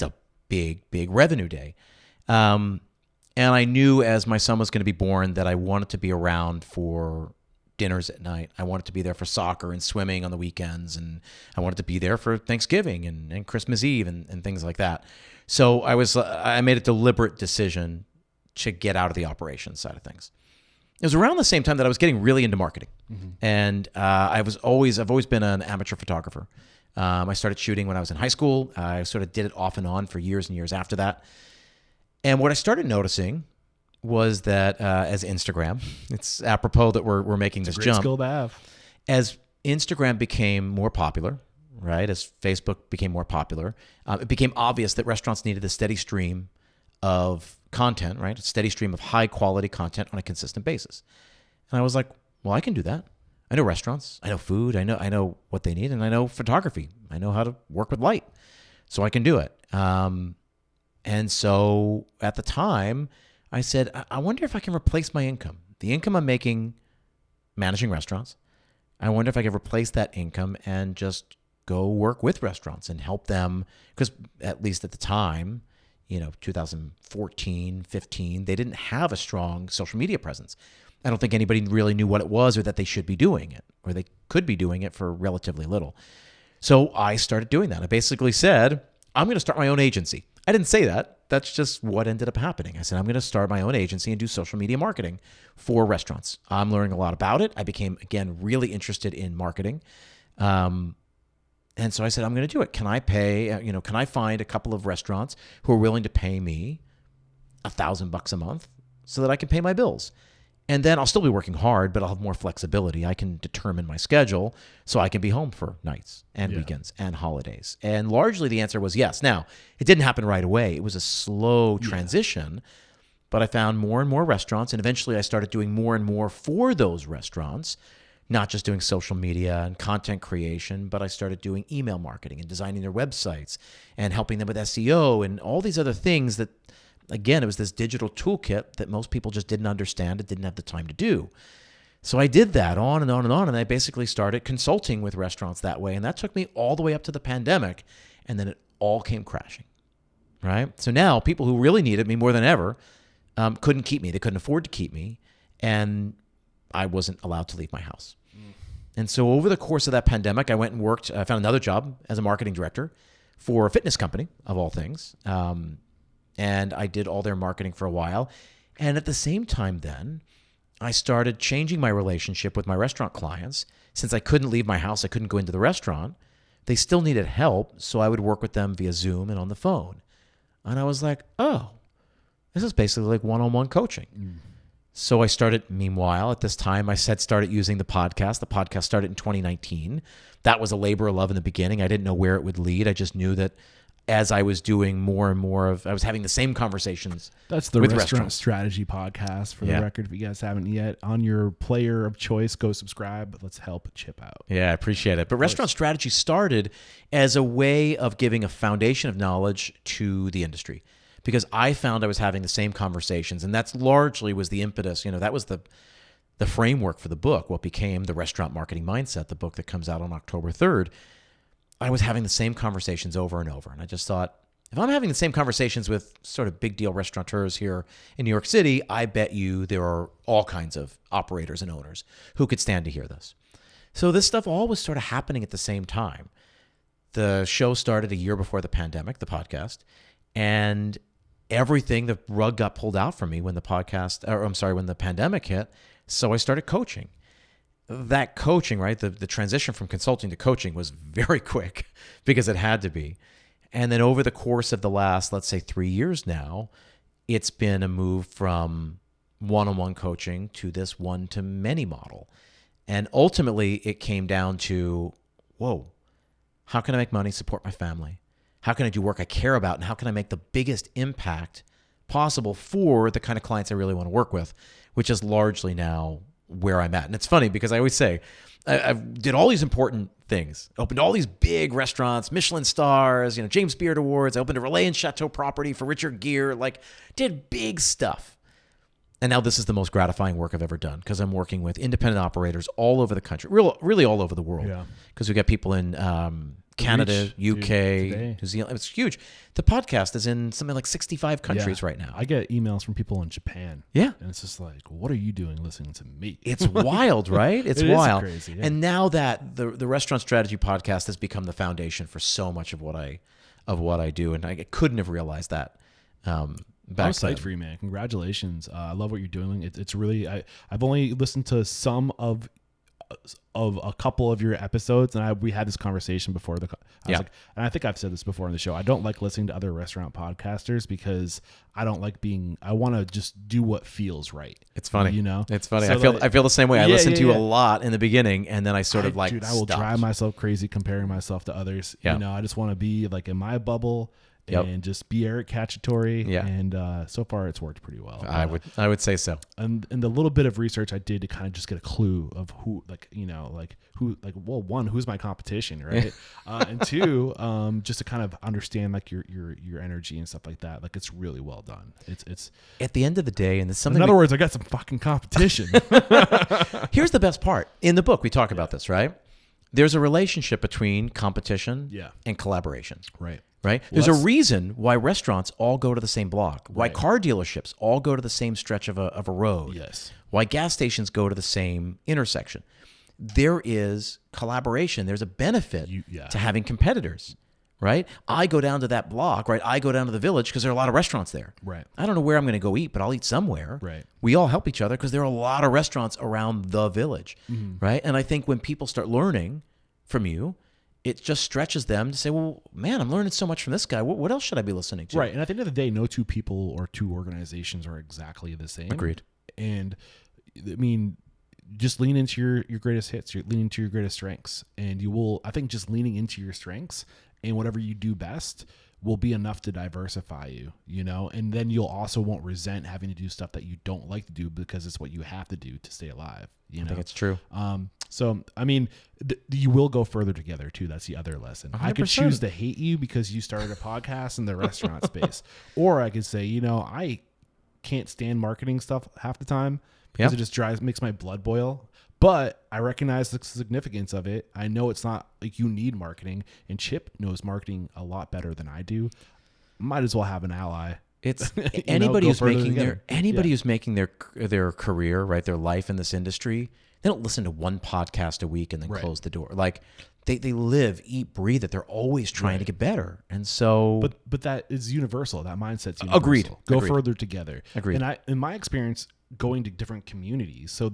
a big revenue day. And I knew as my son was going to be born that I wanted to be around for dinners at night. I wanted to be there for soccer and swimming on the weekends. And I wanted to be there for Thanksgiving and Christmas Eve and things like that. So I made a deliberate decision to get out of the operations side of things. It was around the same time that I was getting really into marketing. And I've always been an amateur photographer. I started shooting when I was in high school. I sort of did it off and on for years and years after that. And what I started noticing was that as Instagram, it's apropos that we're making this Great jump. skill to have. As Instagram became more popular, right? As Facebook became more popular, it became obvious that restaurants needed a steady stream of content, right? A steady stream of high quality content on a consistent basis. And I was like, well, I can do that. I know restaurants, I know food, I know what they need, and I know photography. I know how to work with light, so I can do it. And so at the time, I said, I wonder if I can replace my income. The income I'm making managing restaurants, I wonder if I could replace that income and just go work with restaurants and help them. Because at least at the time, 2014, 15, they didn't have a strong social media presence. I don't think anybody really knew what it was or that they should be doing it or they could be doing it for relatively little. So I started doing that. I basically said, I'm going to start my own agency. I didn't say that. That's just what ended up happening. I said, I'm going to start my own agency and do social media marketing for restaurants. I'm learning a lot about it. I became, again, really interested in marketing. And so I said, I'm going to do it. Can I can I find a couple of restaurants who are willing to pay me $1,000 a month so that I can pay my bills? And then I'll still be working hard, but I'll have more flexibility. I can determine my schedule so I can be home for nights and weekends and holidays. And largely the answer was yes. Now, it didn't happen right away. It was a slow transition, but I found more and more restaurants. And eventually I started doing more and more for those restaurants, not just doing social media and content creation, but I started doing email marketing and designing their websites and helping them with SEO and all these other things that again, it was this digital toolkit that most people just didn't understand and didn't have the time to do. So I did that on and on and on, and I basically started consulting with restaurants that way, and that took me all the way up to the pandemic, and then it all came crashing, right? So now people who really needed me more than ever couldn't keep me. They couldn't afford to keep me, and I wasn't allowed to leave my house. And so over the course of that pandemic, I went and worked, I found another job as a marketing director for a fitness company, of all things. And I did all their marketing for a while. And at the same time then, I started changing my relationship with my restaurant clients. Since I couldn't leave my house, I couldn't go into the restaurant, they still needed help, so I would work with them via Zoom and on the phone. And I was like, oh, this is basically like one-on-one coaching. So I started, meanwhile, at this time, I started using the podcast. The podcast started in 2019. That was a labor of love in the beginning. I didn't know where it would lead. I just knew that as I was doing more and more I was having the same conversations. That's the with Restaurant restaurants. Strategy podcast, for the record. If you guys haven't yet, on your player of choice, go subscribe. Let's help Chip out. Yeah, I appreciate it. But Restaurant Strategy started as a way of giving a foundation of knowledge to the industry, because I found I was having the same conversations, and that's largely was the impetus. That was the framework for the book, what became the Restaurant Marketing Mindset, the book that comes out on October 3rd. I was having the same conversations over and over, and I just thought, if I'm having the same conversations with sort of big deal restaurateurs here in New York City, I bet you there are all kinds of operators and owners who could stand to hear this. So this stuff all was sort of happening at the same time. The show started a year before the pandemic, the podcast, and everything, the rug got pulled out from me when the when the pandemic hit. So I started coaching. That coaching, right? The transition from consulting to coaching was very quick because it had to be. And then over the course of the last, let's say 3 years now, it's been a move from one-on-one coaching to this one-to-many model. And ultimately it came down to, whoa, how can I make money, support my family? How can I do work I care about? And how can I make the biggest impact possible for the kind of clients I really want to work with, which is largely now where I'm at. And it's funny because I always say, I did all these important things, opened all these big restaurants, Michelin stars, James Beard Awards. I opened a Relais and Chateau property for Richard Gere, did big stuff. And now this is the most gratifying work I've ever done, because I'm working with independent operators all over the country, really all over the world. Because we got people in Canada, UK, New Zealand. It's huge. The podcast is in something like 65 countries right now. I get emails from people in Japan. Yeah. And it's just like, what are you doing listening to me? It's wild, right? It's It wild. is crazy. And now that the Restaurant Strategy podcast has become the foundation for so much of what I do, and I couldn't have realized that I'm back psyched then. for you, man. Congratulations. I love what you're doing. It's really, I've only listened to some of a couple of your episodes, and we had this conversation before I was like, and I think I've said this before on the show, I don't like listening to other restaurant podcasters because I don't like I want to just do what feels right. It's funny. It's funny. So I feel the same way. I listened to you a lot in the beginning, and then I sort of dude, I will stopped. drive myself crazy comparing myself to others. I just want to be in my bubble. And just be Eric Cacciatore. And so far it's worked pretty well. I would say so. And the little bit of research I did to kind of just get a clue of who, who's my competition, right? And two, just to kind of understand your energy and stuff like that. It's really well done. It's at the end of the day, and it's something. In other words, I got some fucking competition. Here's the best part. In the book, we talk about this, right? There's a relationship between competition and collaboration. Right. Right? There's a reason why restaurants all go to the same block, why car dealerships all go to the same stretch of a road, Yes. why gas stations go to the same intersection. There is collaboration. There's a benefit to having competitors, right? I go down to that block, right? I go down to the Village because there are a lot of restaurants there. Right. I don't know where I'm going to go eat, but I'll eat somewhere. Right. We all help each other because there are a lot of restaurants around the Village, right? And I think when people start learning from you, it just stretches them to say, well, man, I'm learning so much from this guy. What else should I be listening to? Right. And at the end of the day, no two people or two organizations are exactly the same. Agreed. And I mean, just lean into your greatest hits, lean into your greatest strengths. And you will, I think just leaning into your strengths and whatever you do best will be enough to diversify you, you know, and then you'll also won't resent having to do stuff that you don't like to do because it's what you have to do to stay alive. You know, I think it's true. So, I mean, you will go further together too. That's the other lesson. 100%. I could choose to hate you because you started a podcast in the restaurant space, or I could say, you know, I can't stand marketing stuff half the time because it just makes my blood boil. But I recognize the significance of it. I know it's not like you need marketing, and Chip knows marketing a lot better than I do. Might as well have an ally. It's anybody who's making who's making their career, right, their life in this industry. They don't listen to one podcast a week and then close the door. Like they live, eat, breathe it. They're always trying to get better. And so, but that is universal. That mindset's universal. Agreed. Go further together. Agreed. And in my experience, going to different communities. So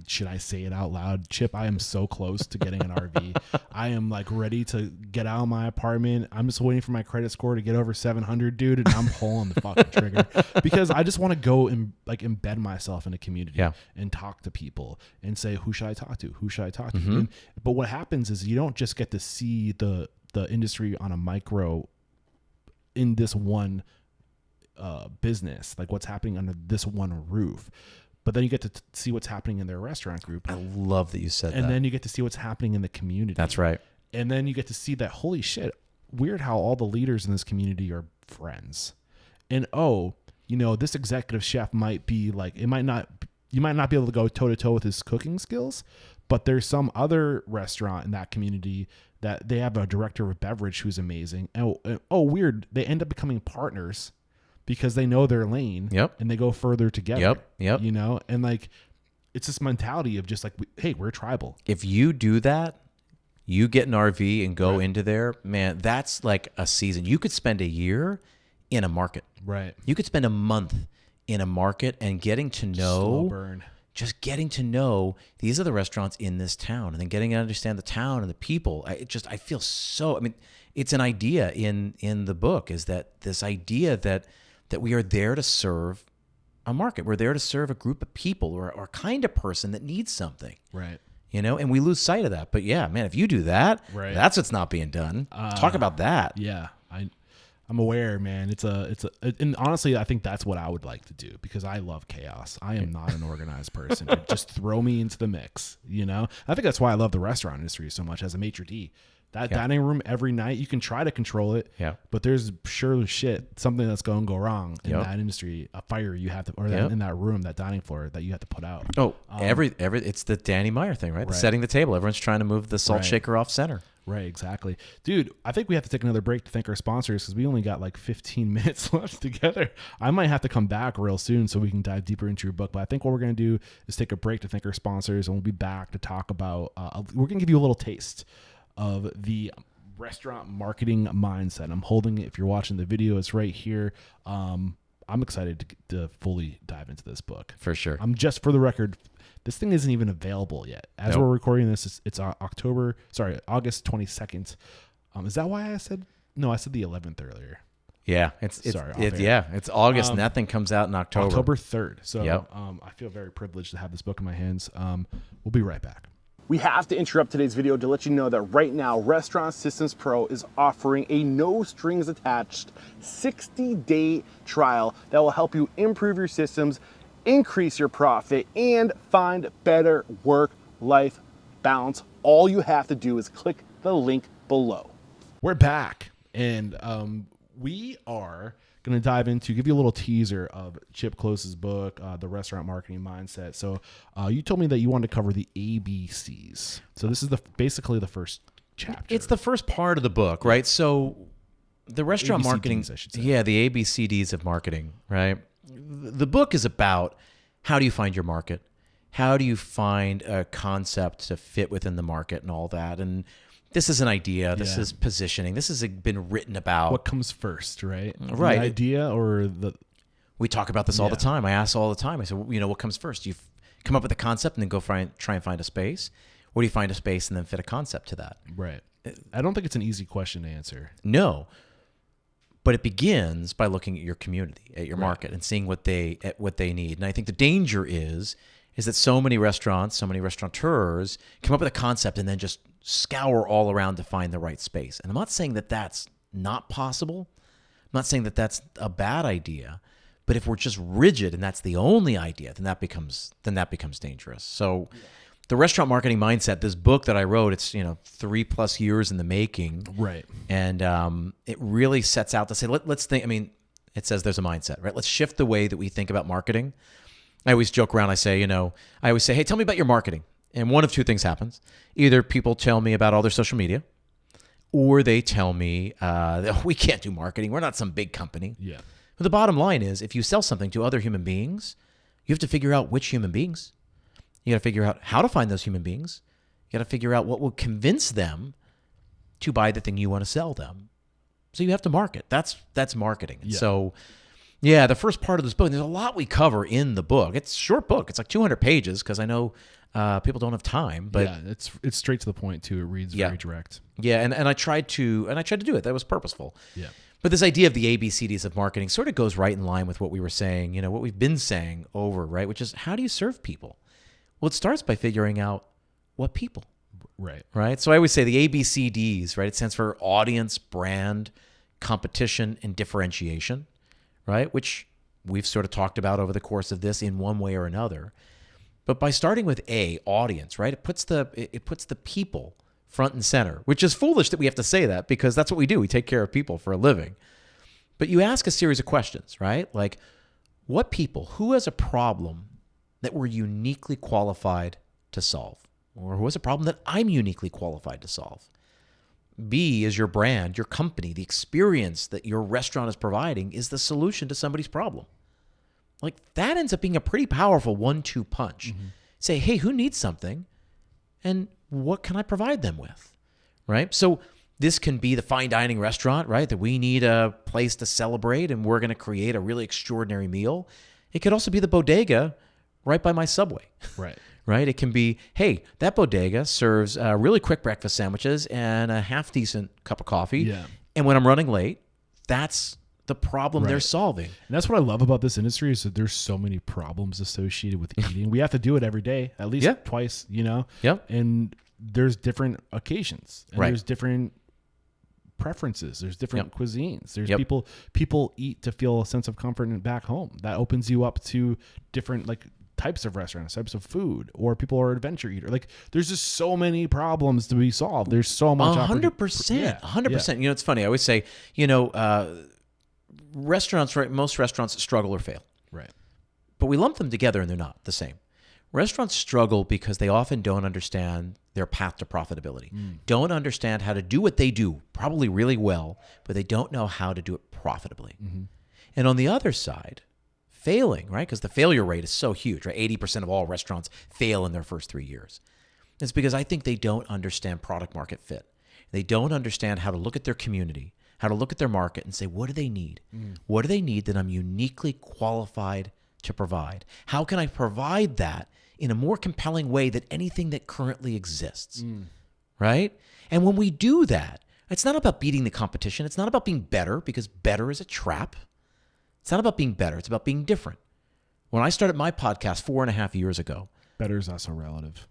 should I say it out loud? Chip, I am so close to getting an RV. I am like ready to get out of my apartment. I'm just waiting for my credit score to get over 700, dude. And I'm pulling the fucking trigger because I just want to go and like embed myself in a community and talk to people and say, who should I talk to? Who should I talk to? But what happens is you don't just get to see the industry on a micro in this one business, like what's happening under this one roof, but then you get to see what's happening in their restaurant group. I love that you said that. And then you get to see what's happening in the community. That's right. And then you get to see that, holy shit, weird how all the leaders in this community are friends. And this executive chef might be like, you might not be able to go toe to toe with his cooking skills, but there's some other restaurant in that community that they have a director of beverage who's amazing. And weird, they end up becoming partners because they know their lane and they go further together. Yep. You know, and like, it's this mentality of just like, hey, we're tribal. If you do that, you get an RV and go into there, man, that's like a season. You could spend a year in a market. Right. You could spend a month in a market and getting to know, slow burn. Just getting to know these are the restaurants in this town, and then getting to understand the town and the people. I feel so, I mean, it's an idea in the book, is that this idea that we are there to serve a market. We're there to serve a group of people or a kind of person that needs something. Right. You know, and we lose sight of that. But yeah, man, if you do that, that's what's not being done. Talk about that. Yeah. I'm aware, man. And honestly, I think that's what I would like to do because I love chaos. I am not an organized person. Just throw me into the mix, you know? I think that's why I love the restaurant industry so much as a maitre d'. That dining room every night, you can try to control it, but there's sure something that's going to go wrong in that industry, a fire you have to, or in that room, that dining floor that you have to put out. It's the Danny Meyer thing, right? Setting the table. Everyone's trying to move the salt shaker off center. Right, exactly. Dude, I think we have to take another break to thank our sponsors because we only got like 15 minutes left together. I might have to come back real soon so we can dive deeper into your book. But I think what we're going to do is take a break to thank our sponsors, and we'll be back to talk about, we're going to give you a little taste of the restaurant marketing mindset. I'm holding it. If you're watching the video, it's right here. I'm excited to fully dive into this book. For sure. I'm just, for the record, this thing isn't even available yet. As we're recording this, it's August 22nd. Is that why I said, no, I said the 11th earlier. Yeah, it's August, and that thing comes out in October. October 3rd. So I feel very privileged to have this book in my hands. We'll be right back. We have to interrupt today's video to let you know that right now, Restaurant Systems Pro is offering a no strings attached 60-day trial that will help you improve your systems, increase your profit, and find better work-life balance. All you have to do is click the link below. We're back, and we are going to give you a little teaser of Chip Klose's book, The Restaurant Marketing Mindset. So you told me that you wanted to cover the ABCs. So this is basically the first chapter. It's the first part of the book, right? So the restaurant ABCDs, marketing, I should say. Yeah, the ABCDs of marketing, right? The book is about how do you find your market? How do you find a concept to fit within the market and all that? And this is an idea. This is positioning. This has been written about. What comes first, right? Right. The idea or the... We talk about this all the time. I ask all the time. I say, what comes first? You come up with a concept and then go try and find a space. Or do you find a space and then fit a concept to that? Right. I don't think it's an easy question to answer. No. But it begins by looking at your community, at your market, and seeing what they need. And I think the danger is that so many restaurants, so many restaurateurs come up with a concept and then just scour all around to find the right space. And I'm not saying that that's not possible. I'm not saying that that's a bad idea, but if we're just rigid and that's the only idea, then that becomes dangerous. So the restaurant marketing mindset, this book that I wrote, it's 3+ years in the making. Right. And it really sets out to say, let's think, it says there's a mindset, right? Let's shift the way that we think about marketing. I always joke around. I always say, hey, tell me about your marketing. And one of two things happens. Either people tell me about all their social media, or they tell me that we can't do marketing. We're not some big company. Yeah. But the bottom line is, if you sell something to other human beings, you have to figure out which human beings. You got to figure out how to find those human beings. You got to figure out what will convince them to buy the thing you want to sell them. So you have to market. That's marketing. Yeah. So, yeah, the first part of this book, there's a lot we cover in the book. It's a short book. It's like 200 pages because I know people don't have time. But yeah, it's straight to the point too. It reads very direct. Yeah, and I tried to do it. That was purposeful. Yeah. But this idea of the ABCDs of marketing sort of goes right in line with what we were saying, what we've been saying over, right? Which is, how do you serve people? Well, it starts by figuring out what people. Right. So I always say the ABCDs, right? It stands for audience, brand, competition, and differentiation, right? Which we've sort of talked about over the course of this in one way or another. But by starting with audience, right? It puts the people front and center, which is foolish that we have to say that because that's what we do. We take care of people for a living. But you ask a series of questions, right? Like, what people, who has a problem that we're uniquely qualified to solve? Or who has a problem that I'm uniquely qualified to solve? B is your brand, your company, the experience that your restaurant is providing is the solution to somebody's problem. Like, that ends up being a pretty powerful 1-2 punch. Mm-hmm. Say, hey, who needs something? And what can I provide them with? Right? So this can be the fine dining restaurant, right? That we need a place to celebrate and we're going to create a really extraordinary meal. It could also be the bodega right by my Subway. Right. Right? It can be, hey, that bodega serves really quick breakfast sandwiches and a half decent cup of coffee. Yeah. And when I'm running late, that's the problem they're solving. And that's what I love about this industry is that there's so many problems associated with eating. We have to do it every day, at least twice, Yep. And there's different occasions and Right. there's different preferences. There's different cuisines. There's Yep. people eat to feel a sense of comfort and back home. That opens you up to different types of restaurants, types of food, or people are adventure eater. There's just so many problems to be solved. There's so much 100%. 100%. It's funny. I always say, restaurants, right? Most restaurants struggle or fail. Right. But we lump them together and they're not the same. Restaurants struggle because they often don't understand their path to profitability, don't understand how to do what they do, probably really well, but they don't know how to do it profitably. Mm-hmm. And on the other side, failing, right? Because the failure rate is so huge, right? 80% of all restaurants fail in their first 3 years. It's because I think they don't understand product market fit. They don't understand how to look at their community, how to look at their market and say, what do they need? What do they need that I'm uniquely qualified to provide? How can I provide that in a more compelling way than anything that currently exists, right? And when we do that, it's not about beating the competition. It's not about being better because better is a trap. It's not about being better. It's about being different. When I started my podcast 4.5 years ago. Better is also relative.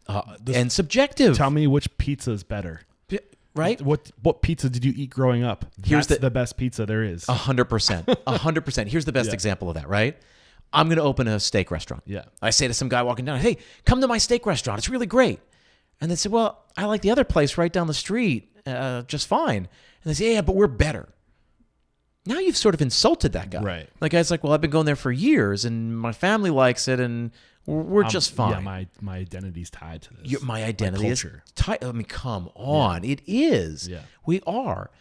And subjective. Tell me which pizza is better. Right? What pizza did you eat growing up? That's the best pizza there is. 100%. 100%. Here's the best example of that, right? I'm going to open a steak restaurant. Yeah. I say to some guy walking down, hey, come to my steak restaurant. It's really great. And they say, well, I like the other place right down the street just fine. And they say, yeah, but we're better. Now you've sort of insulted that guy. Right. Like, guy's like, well, I've been going there for years and my family likes it and we're just fine. Yeah, my identity's tied to this. My identity is tied. I mean, come on. Yeah. It is. Yeah. We are.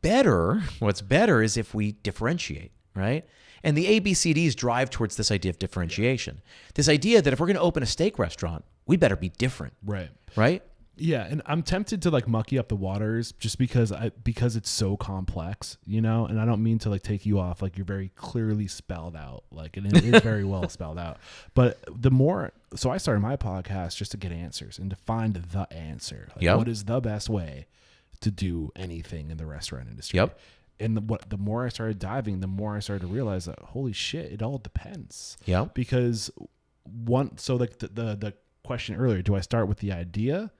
Better, what's better is if we differentiate, right? And the ABCDs drive towards this idea of differentiation. Yeah. This idea that if we're going to open a steak restaurant, we better be different. Right. Right? Yeah, and I'm tempted to mucky up the waters just because it's so complex, and I don't mean to take you off, you're very clearly spelled out, and it is very well spelled out. But so I started my podcast just to get answers and to find the answer. What is the best way to do anything in the restaurant industry? Yep. And the more I started diving, the more I started to realize that holy shit, it all depends. Yeah. Because the question earlier, do I start with the idea?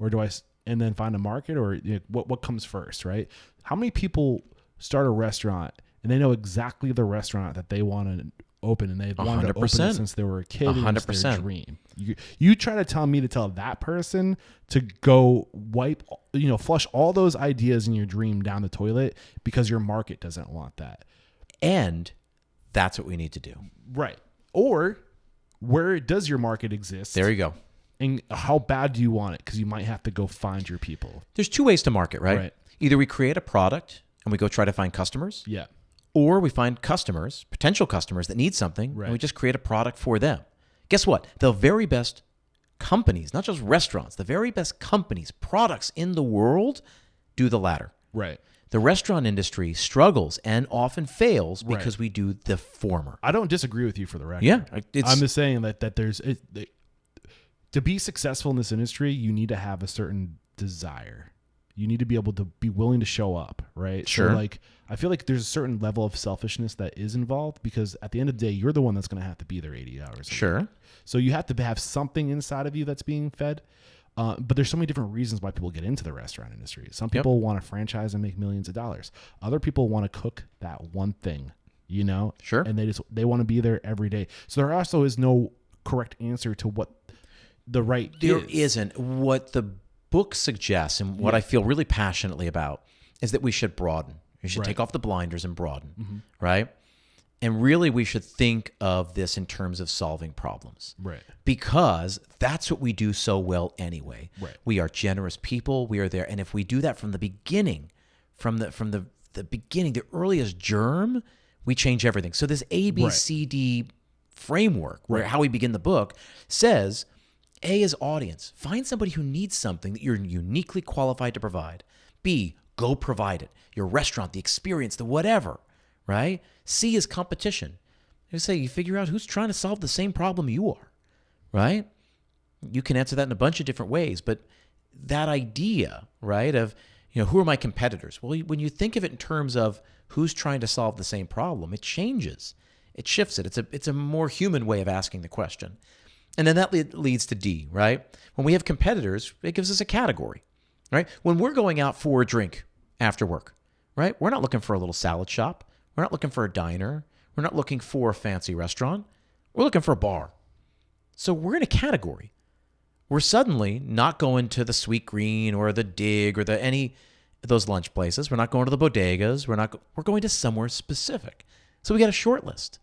Or do I and then find a market, or what comes first, right? How many people start a restaurant and they know exactly the restaurant that they want to open, and they've wanted to open it since they were a kid? 100%. It's their dream. You try to tell me to tell that person to go flush all those ideas in your dream down the toilet because your market doesn't want that. And that's what we need to do. Right. Or where does your market exist? There you go. And how bad do you want it? Because you might have to go find your people. There's two ways to market, right? Right. Either we create a product and we go try to find customers. Yeah. Or we find customers, potential customers that need something, Right. and we just create a product for them. Guess what? The very best companies, not just restaurants, the very best companies, products in the world do the latter. Right. The restaurant industry struggles and often fails because we do the former. I don't disagree with you for the record. Yeah. I'm just saying that there's to be successful in this industry, you need to have a certain desire. You need to be able to be willing to show up, right? Sure. So like, I feel like there's a certain level of selfishness that is involved, because at the end of the day, you're the one that's going to have to be there 80 hours a week. Sure. So you have to have something inside of you that's being fed. But there's so many different reasons why people get into the restaurant industry. Some people want to franchise and make millions of dollars. Other people want to cook that one thing, Sure. and they want to be there every day. So there also is no correct answer to what the right There is. isn't. What the book suggests, and what I feel really passionately about, is that we should broaden. We should take off the blinders and broaden, right? And really, we should think of this in terms of solving problems. Right. Because that's what we do so well anyway. Right. We are generous people. We are there. And if we do that from the beginning, from the beginning, the earliest germ, we change everything. So this ABCD framework, where how we begin the book, says A is audience. Find somebody who needs something that you're uniquely qualified to provide. B, go provide it. Your restaurant, the experience, the whatever, right? C is competition. You say you figure out who's trying to solve the same problem you are, right? You can answer that in a bunch of different ways, but that idea, right, of, who are my competitors? Well, when you think of it in terms of who's trying to solve the same problem, it changes. It shifts it. It's a more human way of asking the question. And then that leads to D, right? When we have competitors, it gives us a category, right? When we're going out for a drink after work, right? We're not looking for a little salad shop. We're not looking for a diner. We're not looking for a fancy restaurant. We're looking for a bar. So we're in a category. We're suddenly not going to the Sweet Green or the Dig or any of those lunch places. We're not going to the bodegas. We're going to somewhere specific. So we got a short list,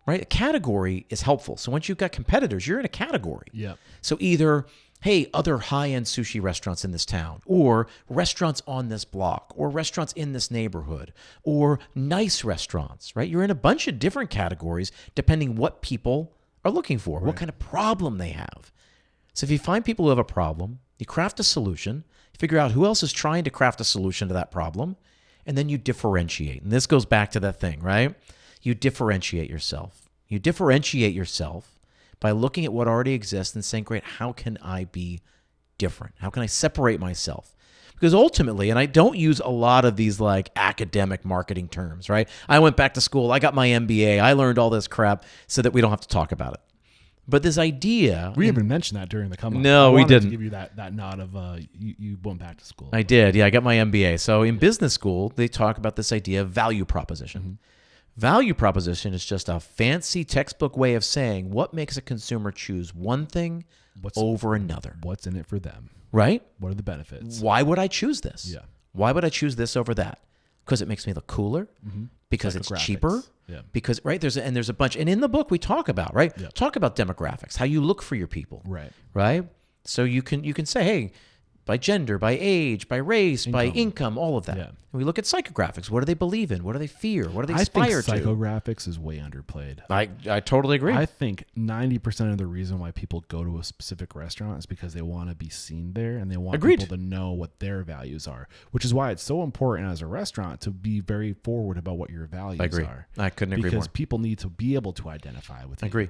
right? A category is helpful. So once you've got competitors, you're in a category. Yeah. So either, hey, other high-end sushi restaurants in this town, or restaurants on this block, or restaurants in this neighborhood, or nice restaurants, right? You're in a bunch of different categories depending what people are looking for, what kind of problem they have. So if you find people who have a problem, you craft a solution, you figure out who else is trying to craft a solution to that problem, and then you differentiate. And this goes back to that thing, right? You differentiate yourself. You differentiate yourself by looking at what already exists and saying, great, how can I be different? How can I separate myself? Because ultimately, and I don't use a lot of these like academic marketing terms, right? I went back to school, I got my MBA, I learned all this crap so that we don't have to talk about it. But this idea... We even mentioned that during the come up. No, we didn't. To give you that nod of you went back to school. I did. Yeah, I got my MBA. So in business school, they talk about this idea of value proposition. Value proposition is just a fancy textbook way of saying what makes a consumer choose one thing over another. What's in it for them? Right? What are the benefits? Why would I choose this? Yeah. Why would I choose this over that? Because it makes me look cooler. Because it's cheaper. Yeah. Because there's a bunch, and in the book we talk about talk about demographics, how you look for your people. Right. So you can say, hey, by gender, by age, by race, by income, all of that. Yeah. And we look at psychographics. What do they believe in? What do they fear? What do they aspire to? I think psychographics is way underplayed. I totally agree. I think 90% of the reason why people go to a specific restaurant is because they want to be seen there and they want people to know what their values are, which is why it's so important as a restaurant to be very forward about what your values are. I couldn't agree more. Because people need to be able to identify with you. I agree.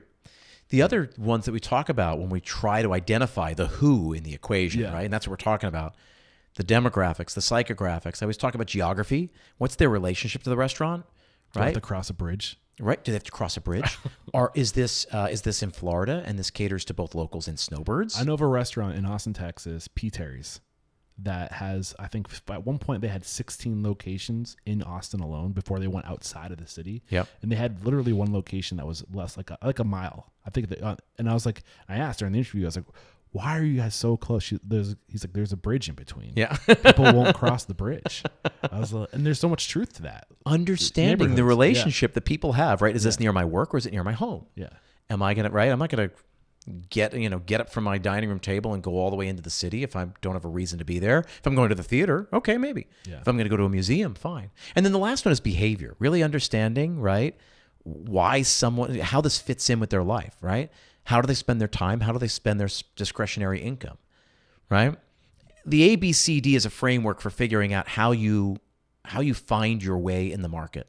The other ones that we talk about when we try to identify the who in the equation, right? And that's what we're talking about. The demographics, the psychographics. I always talk about geography. What's their relationship to the restaurant, right? Do they have to cross a bridge? Right? Do they have to cross a bridge? Or is this in Florida and this caters to both locals and snowbirds? I know of a restaurant in Austin, Texas, P. Terry's. that has, I think at one point they had 16 locations in Austin alone before they went outside of the city. Yep. And they had literally one location that was less like a mile. I think and I was like, I asked her in the interview, I was like, why are you guys so close? He's like, there's a bridge in between. Yeah. People won't cross the bridge. I was like, and there's so much truth to that. Understanding the relationship that people have, right? Is this Yeah. near my work or is it near my home? Yeah. Am I going to, right? I'm not going to get up from my dining room table and go all the way into the city if I don't have a reason to be there. If I'm going to the theater, okay, maybe. Yeah. If I'm going to go to a museum, fine. And then the last one is behavior, really understanding, right? How this fits in with their life, right? How do they spend their time? How do they spend their discretionary income, right? The ABCD is a framework for figuring out how you find your way in the market.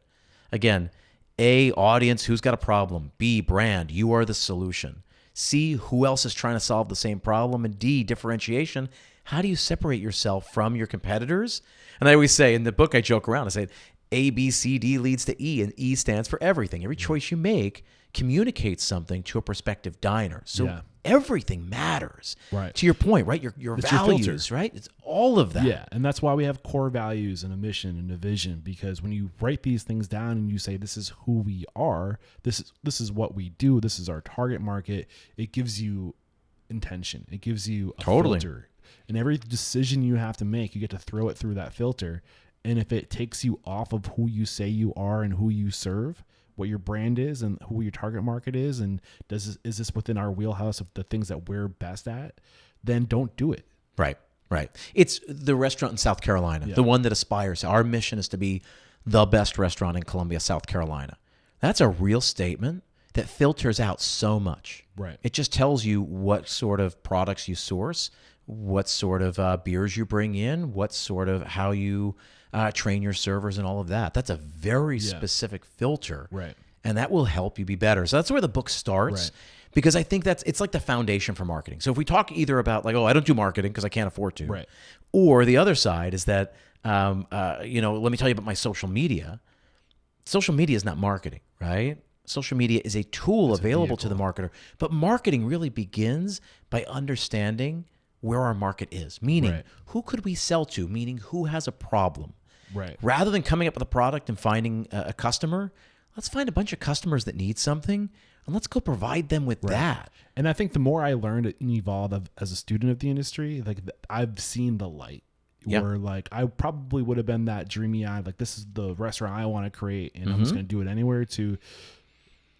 Again, A, audience, who's got a problem? B, brand, you are the solution. C, who else is trying to solve the same problem? And D, differentiation. How do you separate yourself from your competitors? And I always say in the book, I joke around, I say A, B, C, D leads to E, and E stands for everything. Every choice you make communicates something to a prospective diner. So everything matters. Right. To your point, right? Your It's values, your filter. right? It's all of that. Yeah, and that's why we have core values and a mission and a vision, because when you write these things down and you say this is who we are, this is what we do, this is our target market, it gives you intention. It gives you a filter. And every decision you have to make, you get to throw it through that filter. And if it takes you off of who you say you are and who you serve, what your brand is and who your target market is, and is this within our wheelhouse of the things that we're best at, then don't do it. Right. It's the restaurant in South Carolina, the one that aspires. Our mission is to be the best restaurant in Columbia, South Carolina. That's a real statement that filters out so much. Right. It just tells you what sort of products you source, what sort of beers you bring in, how you train your servers and all of that. That's a very specific filter. Right. And that will help you be better. So that's where the book starts. Right. Because I think it's like the foundation for marketing. So if we talk either about like, oh, I don't do marketing because I can't afford to. Right. Or the other side is that, let me tell you about my social media. Social media is not marketing, right? Social media is a tool available to the marketer. But marketing really begins by understanding where our market is, meaning who could we sell to, meaning who has a problem. Right. Rather than coming up with a product and finding a customer, let's find a bunch of customers that need something and let's go provide them with that. And I think the more I learned and evolved as a student of the industry, like I've seen the light. Where like I probably would have been that dreamy eyed, like this is the restaurant I want to create and I'm just going to do it anywhere, to,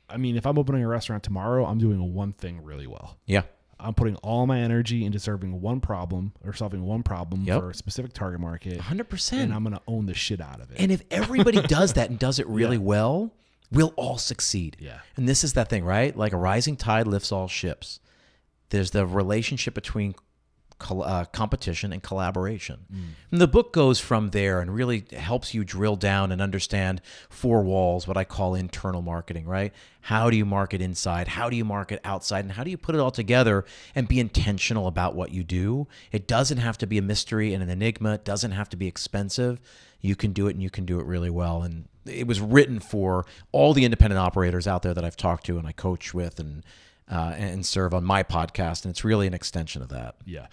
I mean, if I'm opening a restaurant tomorrow, I'm doing one thing really well. Yeah. I'm putting all my energy into serving one problem or solving one problem for a specific target market. 100%. And I'm going to own the shit out of it. And if everybody does that and does it really well, we'll all succeed. Yeah. And this is that thing, right? Like a rising tide lifts all ships. There's the relationship between competition and collaboration. And the book goes from there and really helps you drill down and understand four walls, what I call internal marketing, right? How do you market inside? How do you market outside? And how do you put it all together and be intentional about what you do? It doesn't have to be a mystery and an enigma. It doesn't have to be expensive. You can do it, and you can do it really well. And it was written for all the independent operators out there that I've talked to and I coach with and serve on my podcast, and it's really an extension of that. Yeah,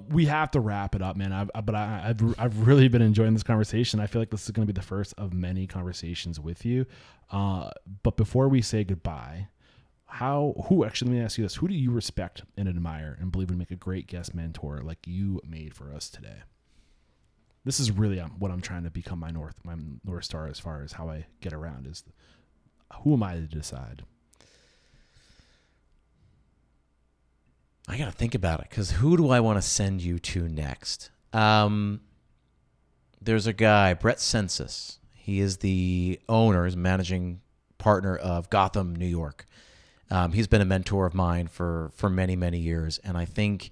we have to wrap it up, man. I've really been enjoying this conversation. I feel like this is going to be the first of many conversations with you. But before we say goodbye, let me ask you this: who do you respect and admire and believe would make a great guest mentor like you made for us today? This is really what I'm trying to become my North Star as far as how I get around is who am I to decide? I got to think about it, because who do I want to send you to next? There's a guy, Brett Census. He is the owner, is managing partner of Gotham, New York. He's been a mentor of mine for many, many years, and I think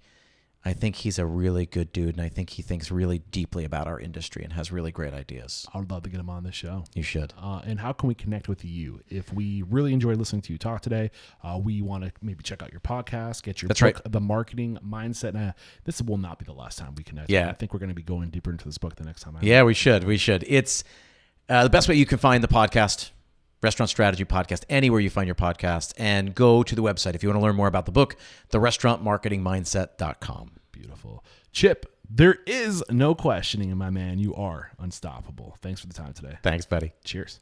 he's a really good dude, and I think he thinks really deeply about our industry and has really great ideas. I would love to get him on the show. You should. And how can we connect with you? If we really enjoyed listening to you talk today, we want to maybe check out your podcast, get your book, The Marketing Mindset. And this will not be the last time we connect. Yeah. I think we're going to be going deeper into this book the next time. We should. It's the best way you can find the podcast, Restaurant Strategy Podcast, anywhere you find your podcast, and go to the website if you want to learn more about the book, therestaurantmarketingmindset.com. Beautiful. Chip, There is no questioning, my man. You are unstoppable. Thanks for the time today. Thanks, buddy. Cheers.